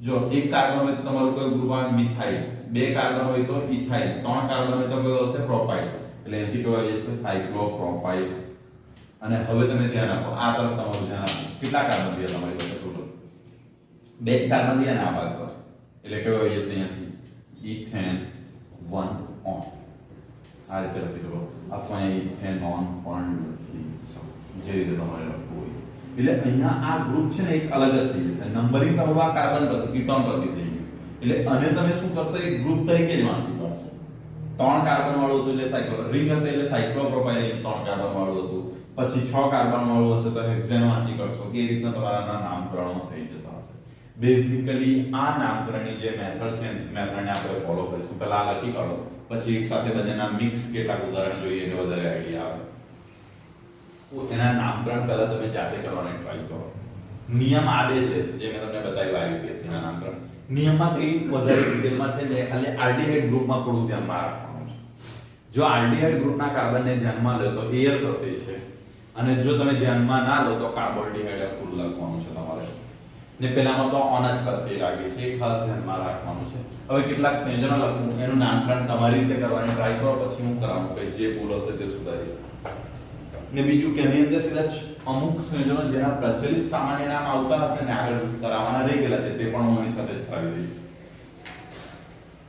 જો એક કાર્બન હોય તો તમારું કયું ગ્રુપ આવે? મિથાઇલ. 2 કાર્બન હોય તો ઇથાઇલ. 3 કાર્બન હોય તો કયો હશે? પ્રોપાઇલ. એટલે અહીંથી કયો આવી જશે? સાયક્લો પ્રોપાઇલ. અને હવે તમે ધ્યાન આપો, આ તરફ તમારું ધ્યાન આપો. કેટલા કાર્બન છે તમારી પાસે ટોટલ? 2 જ કાર્બન છે ને આ ભાગ પર. એટલે કયો આવી જશે અહીંયાથી? Ethane 1 on. આ રીતે લખી શકો, અથવા ઇથેનોન પણ લખી શકો, જે રીતે તમારે લખવું હોય. એટલે અહીંયા આ ગ્રુપ છે ને એક અલગ જ થઈ જશે. નંબરિંગ તમારું આ કાર્બન પરથી, કીટોન પરથી થઈ ગયું. એટલે આને તમે શું કરશો? એક ગ્રુપ તરીકે જ વાંચી કાઢશો. 3 કાર્બન વાળું હતું એટલે સાયક્લો, રિંગ હશે એટલે સાયક્લોપ્રોપાઇલ 3 કાર્બન વાળું હતું. પછી 6 કાર્બન વાળું હશે તો હેક્સેન વાંચી કાઢશો. કે એ રીતના તમારા નામકરણો થઈ જતા હશે. બેઝિકલી આ નામકરણની જે મેથડ છે, મેથડને આપણે ફોલો કરીશું. પહેલા આ લખી કાઢો, પછી એક સાથે બંનેના મિક્સ કેટલાક ઉદાહરણ જોઈએ એટલે વધારે આઈડિયા આવે. એના નામકરણ પહેલા તમે જાતે કરવાની ટ્રાય કરો. નિયમ આ બે જ રહેશે જે મેં તમને બતાવ્યું IUPAC ના નામકરણ. નિયમમાં કઈ વધારે ડિટેલમાં છે જે ખાલી આલ્ડીહાઇડ ગ્રુપમાં થોડું ધ્યાનમાં રાખવાનું છે. જો આલ્ડીહાઇડ ગ્રુપના કાર્બનને ધ્યાનમાં લો તો એર પ્રત્યે છે, અને જો તમે ધ્યાનમાં ના લો તો કાર્બોલ્ડિહાઇડ ફૂલ લખવાનું છે તમારે. ને પેલામાં તો ઓન જ પ્રત્યે લાગે છે, એ ખાસ ધ્યાનમાં રાખવાનું છે. હવે કેટલાક સંયોજનો લખું, એનું નામકરણ તમારી રીતે કરવાની ટ્રાય કરો, પછી હું કરાવું કે જે ભૂલ હશે તે સુધારી. ને બીજું કે એની અંદર કદાચ અમુક સંયોજનો જેના પ્રચલિત સામાન્ય નામ આવતા હશે ને આગળ કરાવવાના રહી ગયેલા છે તે પણ હું એની સાથે જ કરાવી દઈશ.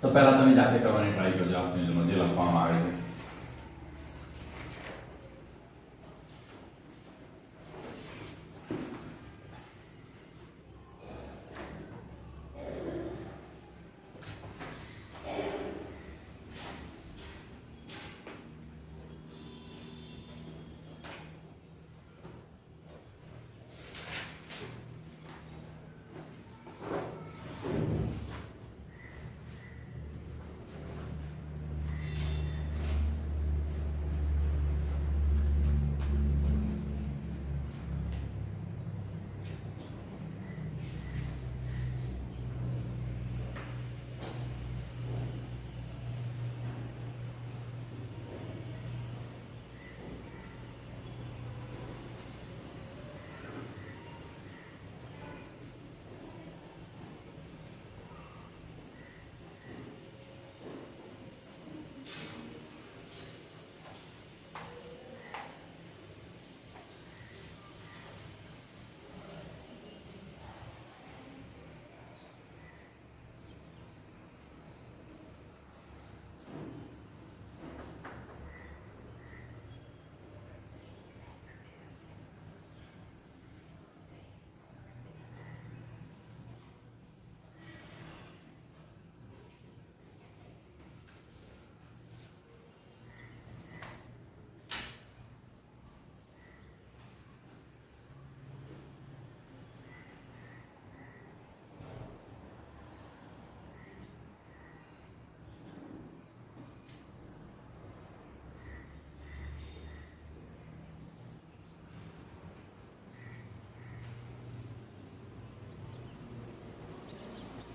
તો પહેલા તમે જાતે કરવાની ટ્રાય કરજો આ સંયોજનો જે લખવામાં આવે છે.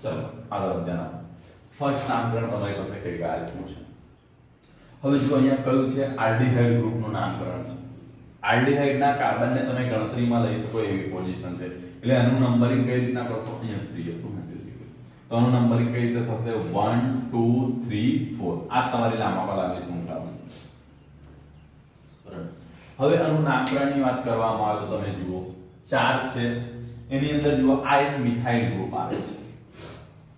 ચલો આગળ ધ્યાન આપો. ફર્સ્ટ નામકરણ તમારી પાસે કઈ આ રીતનું છે. હવે જો અહીંયા કયું છે આલ્ડીહાઇડ ગ્રુપનું નામકરણ છે. આલ્ડીહાઇડના કાર્બનને તમે ગણતરીમાં લઈ શકો એવી પોઝિશન છે. એટલે આનું નંબરિંગ કઈ રીતના કરશો? અહીંયા 3 હતું તો આનું નંબરિંગ કઈ રીતે થશે? 1 2 3 4. આ તમારી લાંબામાં લાવીશું હું કાર્બન. બરાબર. હવે આનું નામકરણની વાત કરવામાં આવે તો તમે જુઓ 4 છે. એની અંદર જુઓ આ એક મિથાઇલ ગ્રુપ આવે છે.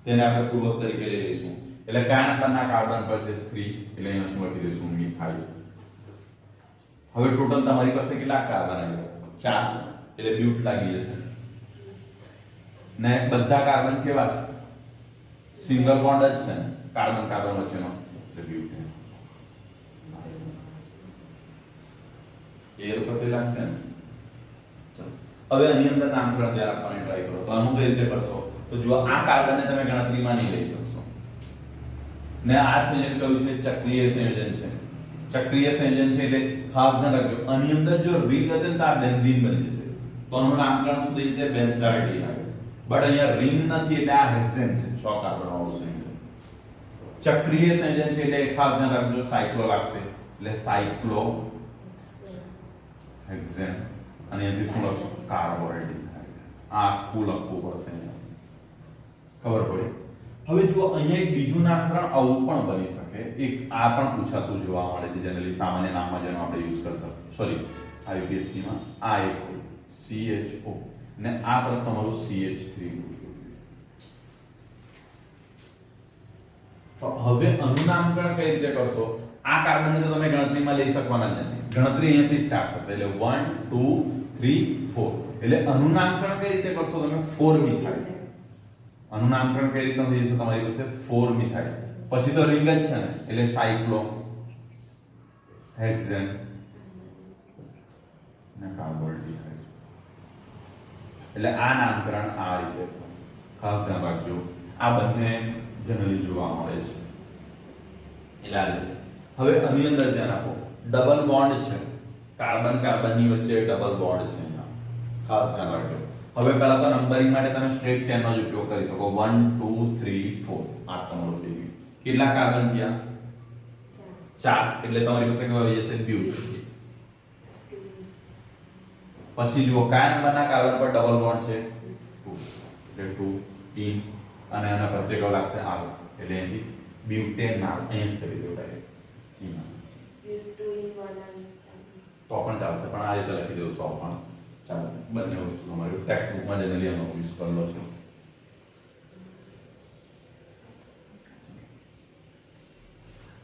તેને આપણે પૂર્વક તરીકે લઈ લઈશું. એટલે કયા નંબરના કાર્બન પર છે? 3. એટલે અહીંયા શું લખી દઈશું? મિથાઇલ. હવે ટોટલ તમારી પાસે કેટલા કાર્બન આવ્યા? 4. એટલે બ્યુટ લાગી જશે. ને બધા કાર્બન કેવા છે? સિંગલ બોન્ડ જ છે ને કાર્બન કાર્બન વચ્ચેનો, એટલે બ્યુટ. એ રૂપે લાગશે ને. ચલો હવે આની અંદર નામકરણ જ્યારે આપવાની ટ્રાય કરો તો આનું કઈ રીતે કરશો? તો જો આ કાર્બનને તમે ગણતરીમાં નહીં લઈ શકશો. ને આ સંયોજન કયું છે? ચક્રીય સંયોજન છે. ચક્રીય સંયોજન છે એટલે ખાસ ધ્યાન રાખજો. આની અંદર જો રિંગ હશે ને તો આ બેન્ઝીન બની જશે. તો આનું નામકરણ શું થઈ જશે? બેન્ઝાઇડ આવે. બટ અહીંયા રિંગ નથી એટલે આ હેક્સેન છે. 6 કાર્બન વાળું સંયોજન. ચક્રીય સંયોજન છે એટલે ખાસ ધ્યાન રાખજો સાયક્લો લાગશે. એટલે સાયક્લો હેક્સેન. અને અહીંથી શું લખશું? કાર્બોહાઇડ્રેટ. આ આખું લખવું પડશે અહીંયા. ખબર પડી? હવે જો અહીંયા એક બીજું નામકરણ આવું પણ બની શકે. એક આ પણ પૂછાતું જોવા મળે છે જનરલી સામાન્ય નામમાં જેનો આપણે યુઝ કરતા સોરી આઈયુપીએસસી માં આ એક CHO ને આ તરફ તમારું CH3. તો હવે આનું નામકરણ કઈ રીતે કરશો? આ કાર્બનને તો તમે ગણતરીમાં લઈ શકવાના જ નથી. ગણતરી અહીંયાથી સ્ટાર્ટ થશે. એટલે 1 2 3 4. એટલે આનું નામકરણ કઈ રીતે કરશો તમે? 4 મિથાઇલ. આનું નામકરણ કઈ રીતે થઈ જશે તમારી પાસે? 4 મિથાઇલ. પછી તો રિંગ જ છે ને એટલે સાયક્લો હેક્સેન ને કાર્બોહાઇડ્રેટ. એટલે આ નામકરણ આ રીતે ખાસ ધ્યાન રાખજો. આ બંને જનરલી જોવા મળે છે. એટલે આ રીતે. હવે આની અંદર ધ્યાન આપો ડબલ બોન્ડ છે. કાર્બન કાર્બનની વચ્ચે ડબલ બોન્ડ છે. ખાસ ધ્યાન રાખજો. હવે પહેલા તો નંબરિંગ માટે તમે સ્ટ્રેટ ચેનનો જ ઉપયોગ કરી શકો. 1 2 3 4. આ તમારું થઈ ગયું. કેટલા કાર્બન થયા? 4. એટલે તમારી પાસે કેવા આવી જશે? બ્યુટ. પછી જુઓ કયા નંબરના કાર્બન પર ડબલ બોન્ડ છે? 2. એટલે 2 ઇન અને આના પ્રત્યે કેવો લાગશે? R. એટલે અહીંથી બ્યુટેન નામ અહીં જ કરી દો ડાયરેક્ટ. તો પણ ચાલશે, પણ આ રીતે લખી દઉં તો પણ ચાલશે. બંને વસ્તુ તમારી ટેક્સ્ટ બુકમાં જનરલી આનો યુઝ કરેલો છે.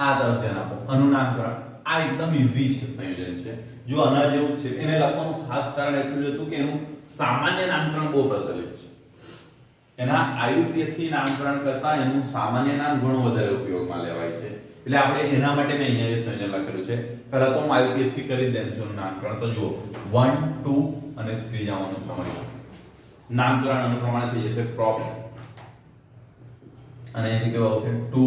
આ તરફ ધ્યાન આપો. આનું નામકરણ આ એકદમ ઈઝી છે સંયોજન છે. જો આના જેવું છે એને લખવાનું ખાસ કારણ એટલું હતું કે એનું સામાન્ય નામકરણ બહુ પ્રચલિત છે. એના આઈયુપીએસસી નામકરણ કરતા એનું સામાન્ય નામ ઘણું વધારે ઉપયોગમાં લેવાય છે. એટલે આપણે એના માટે મેં અહીંયા એ સંયોજન લખેલું છે. પહેલા તો હું આઈયુપીએસસી કરી દેમ છું નામકરણ. તો જુઓ 1 2 અને 3 જવાનું તમારું નામકરણ અનુપ્રમાણે થઈ જશે. પ્રોપ અને એની કેવું આવશે? 2.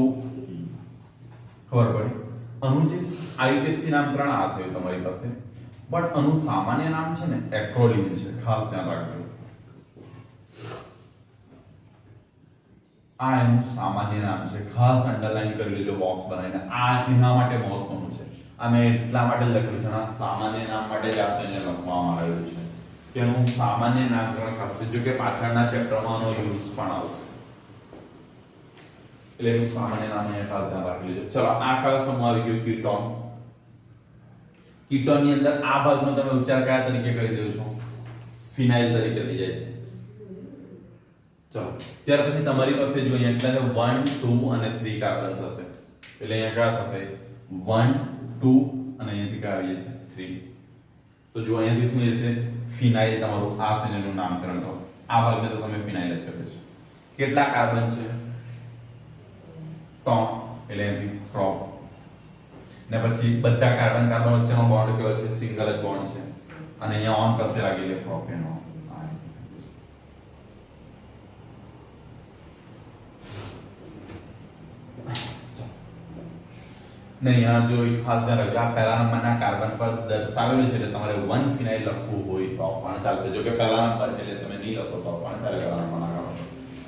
ખબર પડી? આનું જે આઈયુપીએસસી નામકરણ આ થયું તમારી પાસે. બટ આનું સામાન્ય નામ છે ને એક્રોનિમ છે. ખાસ ધ્યાન રાખજો. આ એનું સામાન્ય નામ છે. ખાસ અંડરલાઈન કરી લેજો બોક્સ બનાવીને. આ એના માટે મહત્વનું છે. આ મેં એટલા માટે લખ્યું છે. આ સામાન્ય નામ માટે જ આ અહીંયા લખવામાં આવ્યું છે. તેનું સામાન્ય નામકરણ ખાસ છે. જો કે પાછળના ચેપ્ટરમાં આનો યુઝ પણ આવશે. એટલે એનું સામાન્ય નામ અહીંયા ખાસ ધ્યાન રાખી લેજો. ચલો આ કયો સમૂહ આવી ગયો? કીટોન. કીટોન ની અંદર આ ભાગનો તમે ઉચ્ચાર કયા તરીકે કરી દો છો? ફિનાઇલ તરીકે થઈ જાય છે. ચલો ત્યાર પછી તમારી પાસે જો અહીંયા કેટલા છે? 1 2 અને 3 કાર્બન થશે. એટલે અહીંયા કયા થશે? 1 2 અને અહીંયાથી કયા આવી જશે? 3. તો જો અહીંયાથી શું જશે? ફિનાઇલ તમારું આ સંયોજનનું નામકરણ કરો. આ ભાગને તો તમે ફિનાઇલ જ કરી દેશો. કેટલા કાર્બન છે? 3. એટલે અહીંથી પ્રોપ. ને પછી બધા કાર્બન કાર્બન વચ્ચેનો બોન્ડ કયો છે? સિંગલ જ બોન્ડ છે. અને અહીંયા ઓન કરતે લાગી લે પ્રોપેનો. નહીં આ જો ખાસ ધ્યાન રાખજો. આ પહેલા નંબરના કાર્બન પર દર્શાવેલું છે એટલે તમારે 1 ફિનાઇલ લખવું હોય તો પણ ચાલશે. જો કે પહેલા નંબર છે એટલે તમે નહીં લખો તો પણ ચાલે. પહેલા નંબરના કાર્બન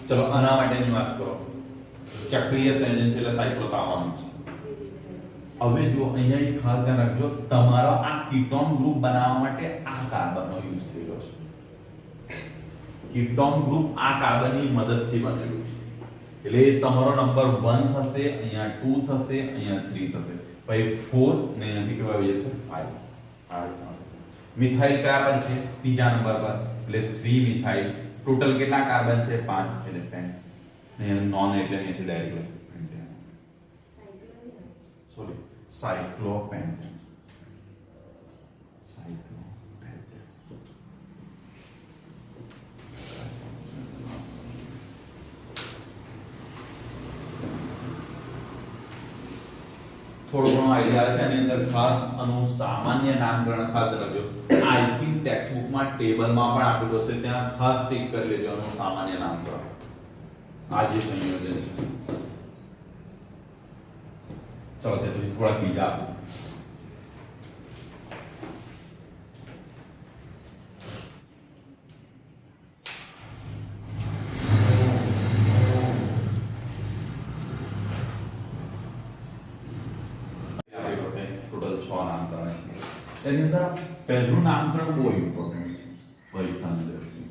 ચલો આના માટેની વાત કરો, ચક્રીય સંયોજન છે એટલે સાયક્લોતાવાનું છે. હવે જો અહીંયા એક ખાસ ધ્યાન રાખજો, તમારો આ કીટોન ગ્રુપ બનાવવા માટે આ કાર્બનનો યુઝ થયેલો છે. કીટોન ગ્રુપ આ કાર્બનની મદદથી બનેલું છે. એટલે તમારો નંબર 1 થશે, અહીંયા 2 થશે, અહીંયા 3 થશે, પછી 4 ને અહીંયાથી કેવા આવી જશે 5. મિથાઇલ કયા પર છે? ત્રીજા નંબર પર, એટલે 3 મિથાઇલ. ટોટલ કેટલા કાર્બન છે? 5. એટલે પેન્ટ ને નોન એટલે અહીંયાથી ડાયરેક્ટ સોરી સાયક્લોપેન્ટેન. થોડો ઘણો આઈડિયા છે એની અંદર. ખાસ આનું સામાન્ય નામકરણ ખાસ રાખજો. આઈ થિંક ટેક્સ્ટ બુકમાં ટેબલમાં પણ આપેલું હશે, ત્યાં ખાસ ટિક કરી લેજો આનું સામાન્ય નામકરણ. આ જે સંયોજન છે. ચલો તેથી થોડા બીજા એની અંદર પહેલું નામકરણ બહુ ઇમ્પોર્ટન્ટ છે પરીક્ષાની દ્રષ્ટિએ.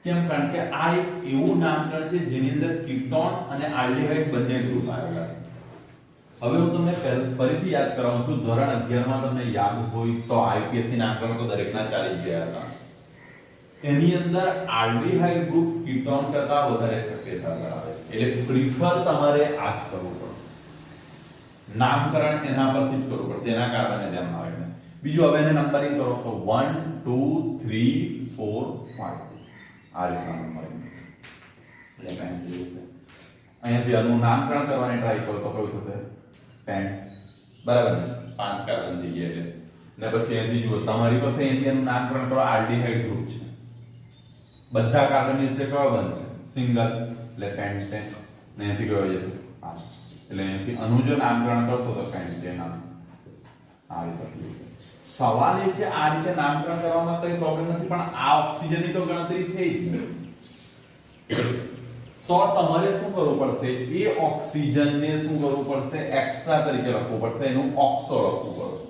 કેમ? કારણ કે આ એક એવું નામકરણ છે જેની અંદર કીટોન અને આલ્ડીહાઇડ બંને ગ્રુપ આવેલા છે. હવે હું તમને ફરીથી યાદ કરાવું છું, ધોરણ 11 માં તમને યાદ હોય તો આઈપીએસસી નામકરણ તો દરેકના ચાલી ગયા હતા. એની અંદર આલ્ડીહાઇડ ગ્રુપ કીટોન કરતા વધારે શક્યતા ધરાવે છે. એટલે પ્રિફર તમારે આ જ કરવું પડશે. નામકરણ એના પરથી જ કરવું પડશે, એના કારણે ધ્યાનમાં રાખીને. બીજું હવે એને નંબરિંગ કરો તો 1 2 3 4 5 આ રીતના નંબરિંગ. એટલે પેન્સિલ અહીંયાથી આનું નામકરણ કરવાની ટ્રાય કરો તો કયું થશે? પેન્ટ. બરાબર ને? 5 કાર્બન થઈ ગયા એટલે. ને પછી અહીંયાથી જુઓ, તમારી પાસે અહીંયાથી એનું નામકરણ કરો આલ્ડીહાઇડ ગ્રુપ છે. બધા કાર્બન છે કયો બનશે? સિંગલ, એટલે પેન્ટેન. ને અહીંયાથી કયો જશે? 5. એટલે અહીંયાથી આનું જો નામકરણ કરશો તો પેન્ટેન આ રીતે. સવાલ એ છે આ રીતે નામકરણ કરવામાં કોઈ પ્રોબ્લેમ નથી, પણ આ ઓક્સિજનની તો ગણતરી થઈ જ. તો તમારે શું કરવું પડશે? એ ઓક્સિજનને શું કરવું પડશે? એક્સ્ટ્રા તરીકે લખવું પડશે, એનું ઓક્સો લખવું પડશે.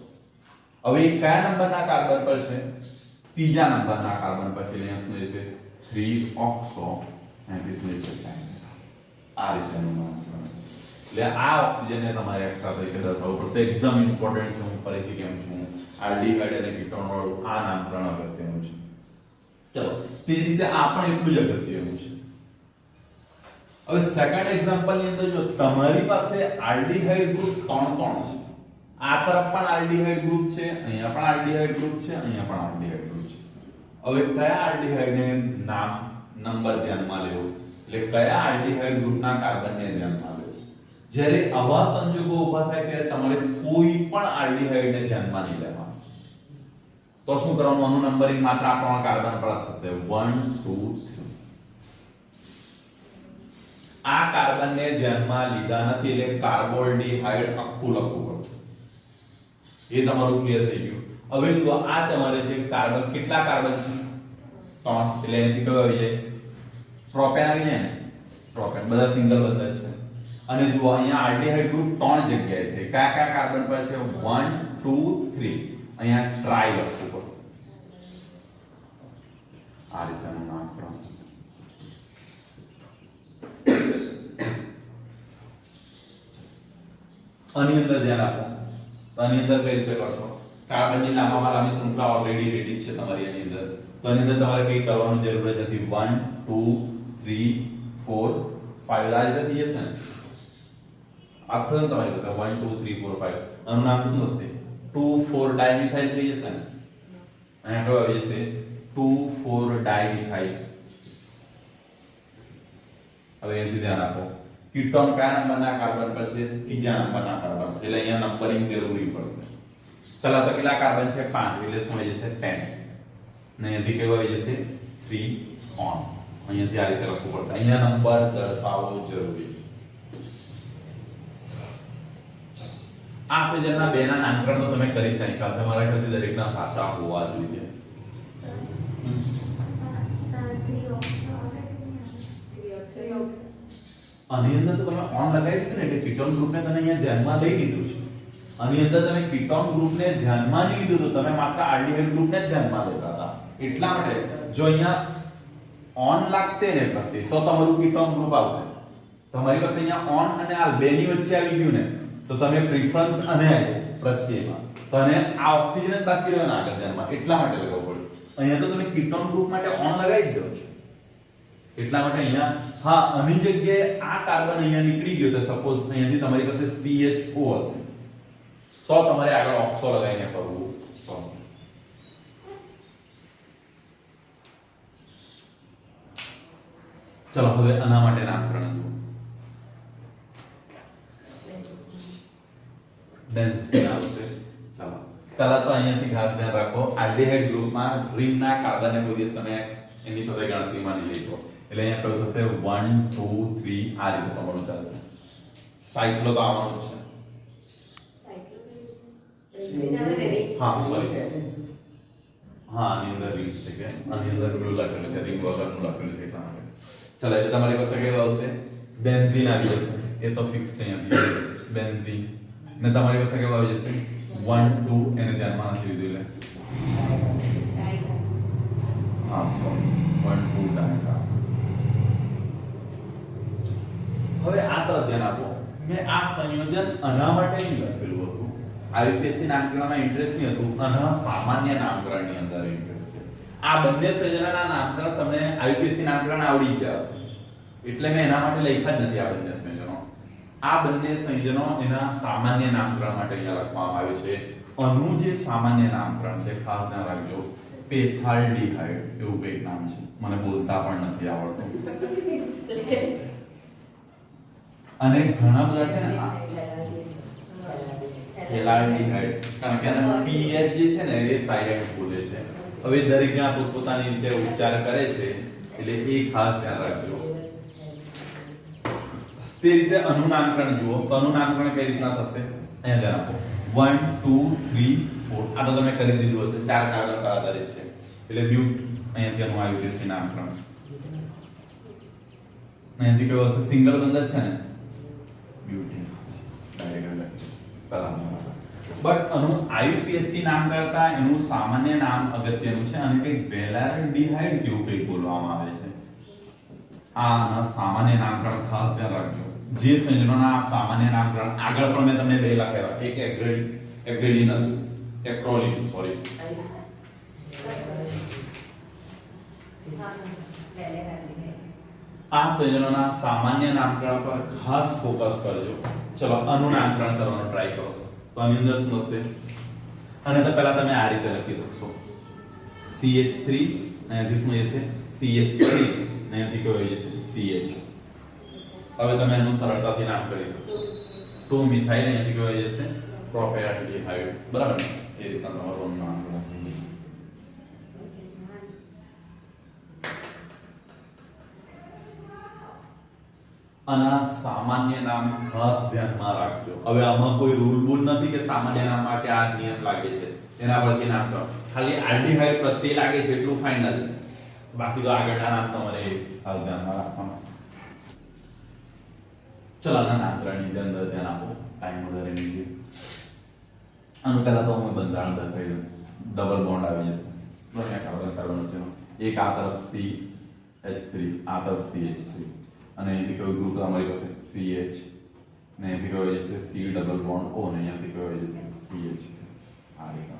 હવે એ કયા નંબરના કાર્બન પર છે? ત્રીજા નંબરના કાર્બન પર છે. એટલે શું છે? 3 oxo and this will be આ રીતેનું નામકરણ. એટલે આ ઓક્સિજનને તમારે એક્સ્ટ્રા તરીકે દર્શાવવું પડશે. એકદમ ઇમ્પોર્ટન્ટ છે. હું ફરીથી કેમ છું, આલ્ડીહાઇડ અને કીટોન વાળું આ નામકરણ અગત્યનું છે. ચલો તે રીતે આ પણ એટલું જ અગત્યનું છે. હવે સેકન્ડ એક્ઝામ્પલ ની અંદર જો તમારી પાસે આલ્ડીહાઇડ ગ્રુપ 3 છે. આ તરફ પણ આલ્ડીહાઇડ ગ્રુપ છે, અહીંયા પણ આલ્ડીહાઇડ ગ્રુપ છે, અહીંયા પણ આલ્ડીહાઇડ ગ્રુપ છે. હવે કયા આલ્ડીહાઇડને નામ નંબર ધ્યાનમાં લેવો? એટલે કયા આલ્ડીહાઇડ ગ્રુપના કાર્બનને ધ્યાનમાં લેવો? જ્યારે આવા સંજોગો ઊભા થાય ત્યારે તમારે કોઈ પણ આલ્ડીહાઇડને ધ્યાનમાં નહીં લેવાનું. તો શું કરવાનું? આનું નંબરિંગ માત્ર આ 3 કાર્બન પર થશે. 1 2 3. આ કાર્બનને ધ્યાનમાં લીધા નથી એટલે કાર્બોલ્ડીહાઇડ આખું લખવું પડશે. એ તમારું ક્લિયર થઈ ગયું. હવે જુઓ, આ તમારે જે કાર્બન, કેટલા કાર્બન છે? 3. એટલે એનાથી કયો આવી જાય? પ્રોપેન આવી જાય ને? પ્રોપેન. બધા સિંગલ બંધ છે. અને જુઓ અહીંયા આલ્ડીહાઇડ ગ્રુપ 3 જગ્યાએ છે. કયા કયા કાર્બન પર છે? 1 2 3. અહીંયા ટ્રાય લખવું પડશે. આ રીતનું નામકરણ. આની અંદર ધ્યાન આપો. આની અંદર કઈ રીતે કરશો? કાર્બનની લાંબામાં લાંબી શૃંખલા ઓલરેડી રેડી છે તમારી એની અંદર. તો આની અંદર તમારે કંઈ કરવાની જરૂર જ નથી. 1 2 3 4 5 આ રીતે થઈ જશે ને? આ થયું તમારી પાસે 1 2 3 4 5. આનું નામ શું હશે? 2 4 ડાયમિથાઇલ થઈ જશે ને? અહીંયા કયો આવી જશે? 2 4 ડાયમિથાઇલ. હવે એનું ધ્યાન આપો. કીટોન કયા નંબરના કાર્બન પર છે? ત્રીજા નંબરના કાર્બન. એટલે અહીંયા નંબરિંગ જરૂરી પડશે. ચલો તો કેટલા કાર્બન છે? 5. એટલે શું આવી જશે? 10. ને અહીંયાથી કેવું આવી જશે? 3 on. અહીંયાથી આ રીતે લખવું પડશે. અહીંયા નંબર દર્શાવવો જરૂરી છે. આ સેજના બેના નામકરણ તો તમે કરી જ નાખ્યા છે. મારા ખ્યાલથી દરેકના સાચા હોવા જોઈએ. આની અંદર તો તમે ઓન લગાવી દીધું ને એટલે કીટોન ગ્રુપને તમે અહીંયા ધ્યાનમાં લઈ લીધું છે. આની અંદર તમે કીટોન ગ્રુપને ધ્યાનમાં નહીં લીધું તો તમે માત્ર આલ્ડીહાઇડ ગ્રુપને જ ધ્યાનમાં લેતા હતા. એટલા માટે જો અહીંયા ઓન લાગતે ને પ્રત્યે તો તમારું કીટોન ગ્રુપ આવશે. તમારી પાસે અહીંયા ઓન અને આલ બે ની વચ્ચે આવી ગયું ને તો તમે પ્રિફરન્સ અને પ્રત્યયમાં તો અને આ ઓક્સિજન જ બાકી રહ્યો ને આગળ ધ્યાનમાં એટલા માટે લગાવવું પડે. અહીંયા તો તમે કીટોન ગ્રુપ માટે ઓન લગાવી જ દો છો. એટલા માટે અહીંયા હા આની જગ્યાએ આ કાર્બન અહીંયા નીકળી ગયો તો સપોઝ અહીંયાથી તમારી પાસે CHO હતું તો તમારે આગળ ઓક્સો લગાવીને કરવું પડે. ચલો હવે આના માટે નામકરણ જુઓ. બેન્ઝીન આવશે. ચલો પહેલા તો અહીંયાથી ખાસ ધ્યાન રાખો આલ્ડીહાઇડ ગ્રુપમાં રિંગના કાર્બનને કોઈ દિવસ તમે એની સાથે ગણતરીમાં નહીં લેશો. એટલે અહીંયા કયું થશે 1 2 3 આ રીતે તમારું ચાલશે. સાયક્લો તો આવવાનું જ છે. હા સોરી હા આની અંદર રિંગ છે કે આની અંદર બ્લુ લખેલું છે રિંગ વગરનું લખેલું છે એટલા માટે. ચલો એટલે તમારી પાસે કેવું આવશે બેન્ઝીન આવી જશે. એ તો ફિક્સ છે અહીંયા બેન્ઝીન ને તમારી પાસે કેવું આવી જશે 1 2 એને ધ્યાનમાં નથી લીધું એટલે હા સોરી 1 2 ડાયકા. હવે આ તરફ ધ્યાન આપો. મેં આ સંયોજન આના માટે નહીં લખેલું હતું. આયુપીએસસી નામકરણમાં ઇન્ટરેસ્ટ નહીં હતું. આના સામાન્ય નામકરણની અંદર ઇન્ટરેસ્ટ છે. આ બંને સંયોજનના નામકરણ તમને આયુપીએસસી નામકરણ આવડી ગયા હશે. એટલે મેં એના માટે લખ્યા જ નથી આ બંને સંયોજનો. આ બંને સંયોજનો એના સામાન્ય નામકરણ માટે અહીંયા લખવામાં આવ્યું છે. આનું જે સામાન્ય નામકરણ છે ખાસ ધ્યાન રાખજો પેથાલ્ડીહાઇડ એવું કંઈક નામ છે. મને બોલતા પણ નથી આવડતું. અને ઘણા બધા છે ને ફેલાલ્ડીહાઇડ કારણ કે આના પીએચ જે છે ને એ સાઇલેન્ટ બોલે છે. હવે દરેક જણ પોતપોતાની રીતે ઉચ્ચાર કરે છે એટલે એ ખાસ ધ્યાન રાખજો. તે રીતે અનુનામકરણ જુઓ તો અનુનામકરણ કઈ રીતના થશે અહીંયા ધ્યાન આપો 1 2 3 4 આ તો તમે કરી દીધું હશે. ચાર કાર્બન પર આધારિત છે એટલે બ્યુટ અહીંયાથી એનું આવ્યું છે નામકરણ. અહીંયાથી કેવું હશે સિંગલ બંધ જ છે ને બ્યુટીન ડાયરેક્ટ બટ આનું આયુપીએસસી નામ કરતા એનું સામાન્ય નામ અગત્યનું છે અને કંઈક વેલાલ્ડીહાઇડ જેવું કંઈક બોલવામાં આવે છે. આના સામાન્ય નામકરણ ખાસ ધ્યાન રાખજો. જે સંયોજનોના સામાન્ય નામકરણ આગળ પણ મેં તમને બે લખેલા. એક એક્રેલિન હતું એક્રોલિન સોરી આ સંયોજનોના સામાન્ય નામકરણ પર ખાસ ફોકસ કરજો. ચલો આનું નામકરણ કરવાનો ટ્રાય કરો તો આની અંદર શું હશે અને તો પહેલા તમે આ રીતે લખી શકશો CH3 અહીંયાથી શું જશે CH3 અહીંયાથી કયો જશે CH. હવે તમે એનું સરળતાથી નામ કરી શકશો 2 મિથાઇલ અહીંયાથી કયો જશે પ્રોપેન્ડિહાઇડ. બરાબર ને એ રીતના તમારું નામ લખી જશે. આના સામાન્ય નામ ખાસ ધ્યાનમાં રાખજો. હવે આમાં કોઈ રૂલ બુલ નથી કે સામાન્ય નામ માટે આ નિયમ લાગે છે એના પરથી નામ કરો. ખાલી આલ્ડીહાઇડ પ્રત્યે લાગે છે એટલું ફાઇનલ છે. બાકી તો આગળના નામ તમારે ખાસ ધ્યાનમાં રાખવાના. ચલો આના નામકરણની અંદર ધ્યાન આપો. ટાઈમ વધારે નહીં છે. આનું પહેલા તો હું બંધારણ દર્શાવી દઉં. ડબલ બોન્ડ આવી જશે. બરાબર કાર્બન કાર્બન છે. એક આ તરફ CH3 આ તરફ CH3 અને અહીંથી કયો ગ્રુપ તમારી પાસે CH ને અહીંથી કયો છે C ડબલ બોન્ડ O ને અહીંયાથી કયો છે CH. આ રીતે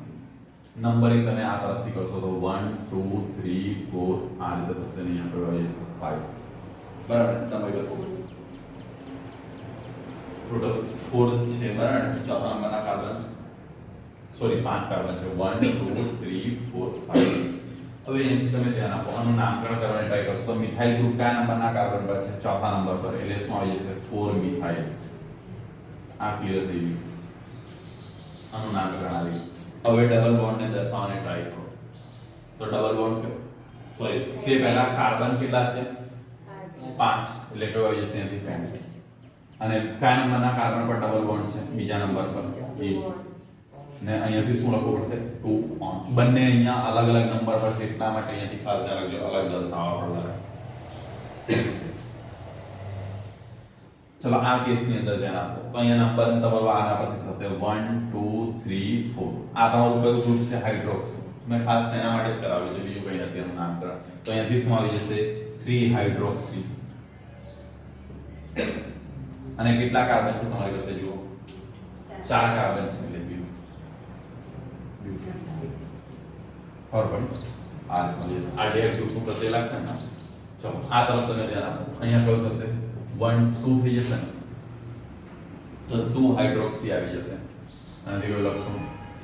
નંબરિંગ તમે આ તરફથી કરશો તો 1 2 3 4 આ રીતે થશે ને અહીંયા કયો છે 5. બરાબર તમારી પાસે ટોટલ 4 છે. બરાબર ચોથા નંબરના કાર્બન સોરી 5 કાર્બન છે 1 2 3 4 5. હવે એમ તમે ધ્યાન આપો. આનું નામકરણ કરવાની ટ્રાય કરશો તો મિથાઇલ ગ્રુપ કયા નંબરના કાર્બન પર છે ચોથા નંબર પર એટલે શું આવી જશે 4 મિથાઇલ. આ ક્લિયર થઈ ગયું. આનું નામકરણ આવી. હવે ડબલ બોન્ડ ને દર્શાવવાની ટ્રાય કરો તો ડબલ બોન્ડ સોરી તે પહેલા કાર્બન કેટલા છે 5 એટલે કયો આવી જશે અહીંથી 5 અને કયા નંબરના કાર્બન પર ડબલ બોન્ડ છે બીજા નંબર પર 8 ને અહીંયાથી શું લખવું પડશે 2 ઓન. બંને અહીંયા અલગ અલગ નંબર પર છે એટલા માટે અહીંયાથી ખાસ ધ્યાન રાખજો અલગ દર્શાવવા પડે. चलो आ केसની અંદર ધ્યાન આપો તો અહીંયા નંબર તમારો આના પરથી થશે 1 2 3 4 આ તમારું કયું ગ્રુપ છે હાઇડ્રોક્સી મેં ખાસ એના માટે જ કરાવ્યું છે બીજું કંઈ નથી એનું નામકરણ તો અહીંયાથી શું આવી જશે 3 હાઇડ્રોક્સી અને કેટલા કાર્બન છે તમારી પાસે જુઓ 4 કાર્બન છે એટલે બીજું ખબર પડી આ ડીએક્ટિવ ગ્રુપ પ્રત્યે લાગશે ને ચલો આ તરફ તમે ધ્યાન આપો અહીંયા કયું થશે 1 2 થઈ જશે ને તો 2 હાઇડ્રોક્સી આવી જશે અને દીકરો લખશું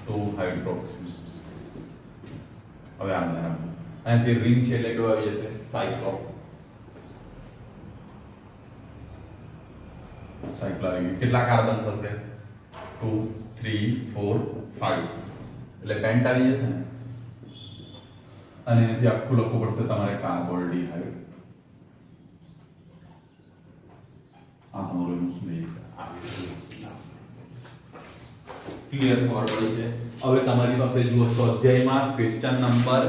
2 હાઇડ્રોક્સી હવે આમ ધ્યાન આપો અહીંથી રિંગ છે એટલે કેવું આવી જશે સાયક્લો સાયક્લો આવી ગયું કેટલા કાર્બન થશે 2 3 4 5 એટલે પેન્ટ આવી જશે ને અને એનાથી આખું લખવું પડશે તમારે કાર્બોલ્ડિહાઇડ આ તમારું એનું શું ક્લિયર ખબર પડી છે હવે તમારી પાસે જુઓ સ્વાધ્યાયમાં ક્વેશ્ચન નંબર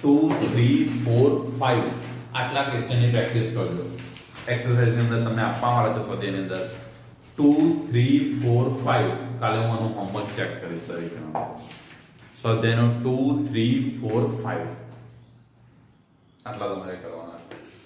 2 3 4 5 આટલા ક્વેશ્ચનની પ્રેક્ટિસ કરજો એક્સરસાઇઝની અંદર તમને આપવામાં આવે છે સ્વાધ્યાયની અંદર 2 3 4 5 કાલે હું આનું હોમવર્ક ચેક કરીશ તરીકે સ્વાધ્યાયનો 2 3 4 5 આટલા તમારે કરવાના છે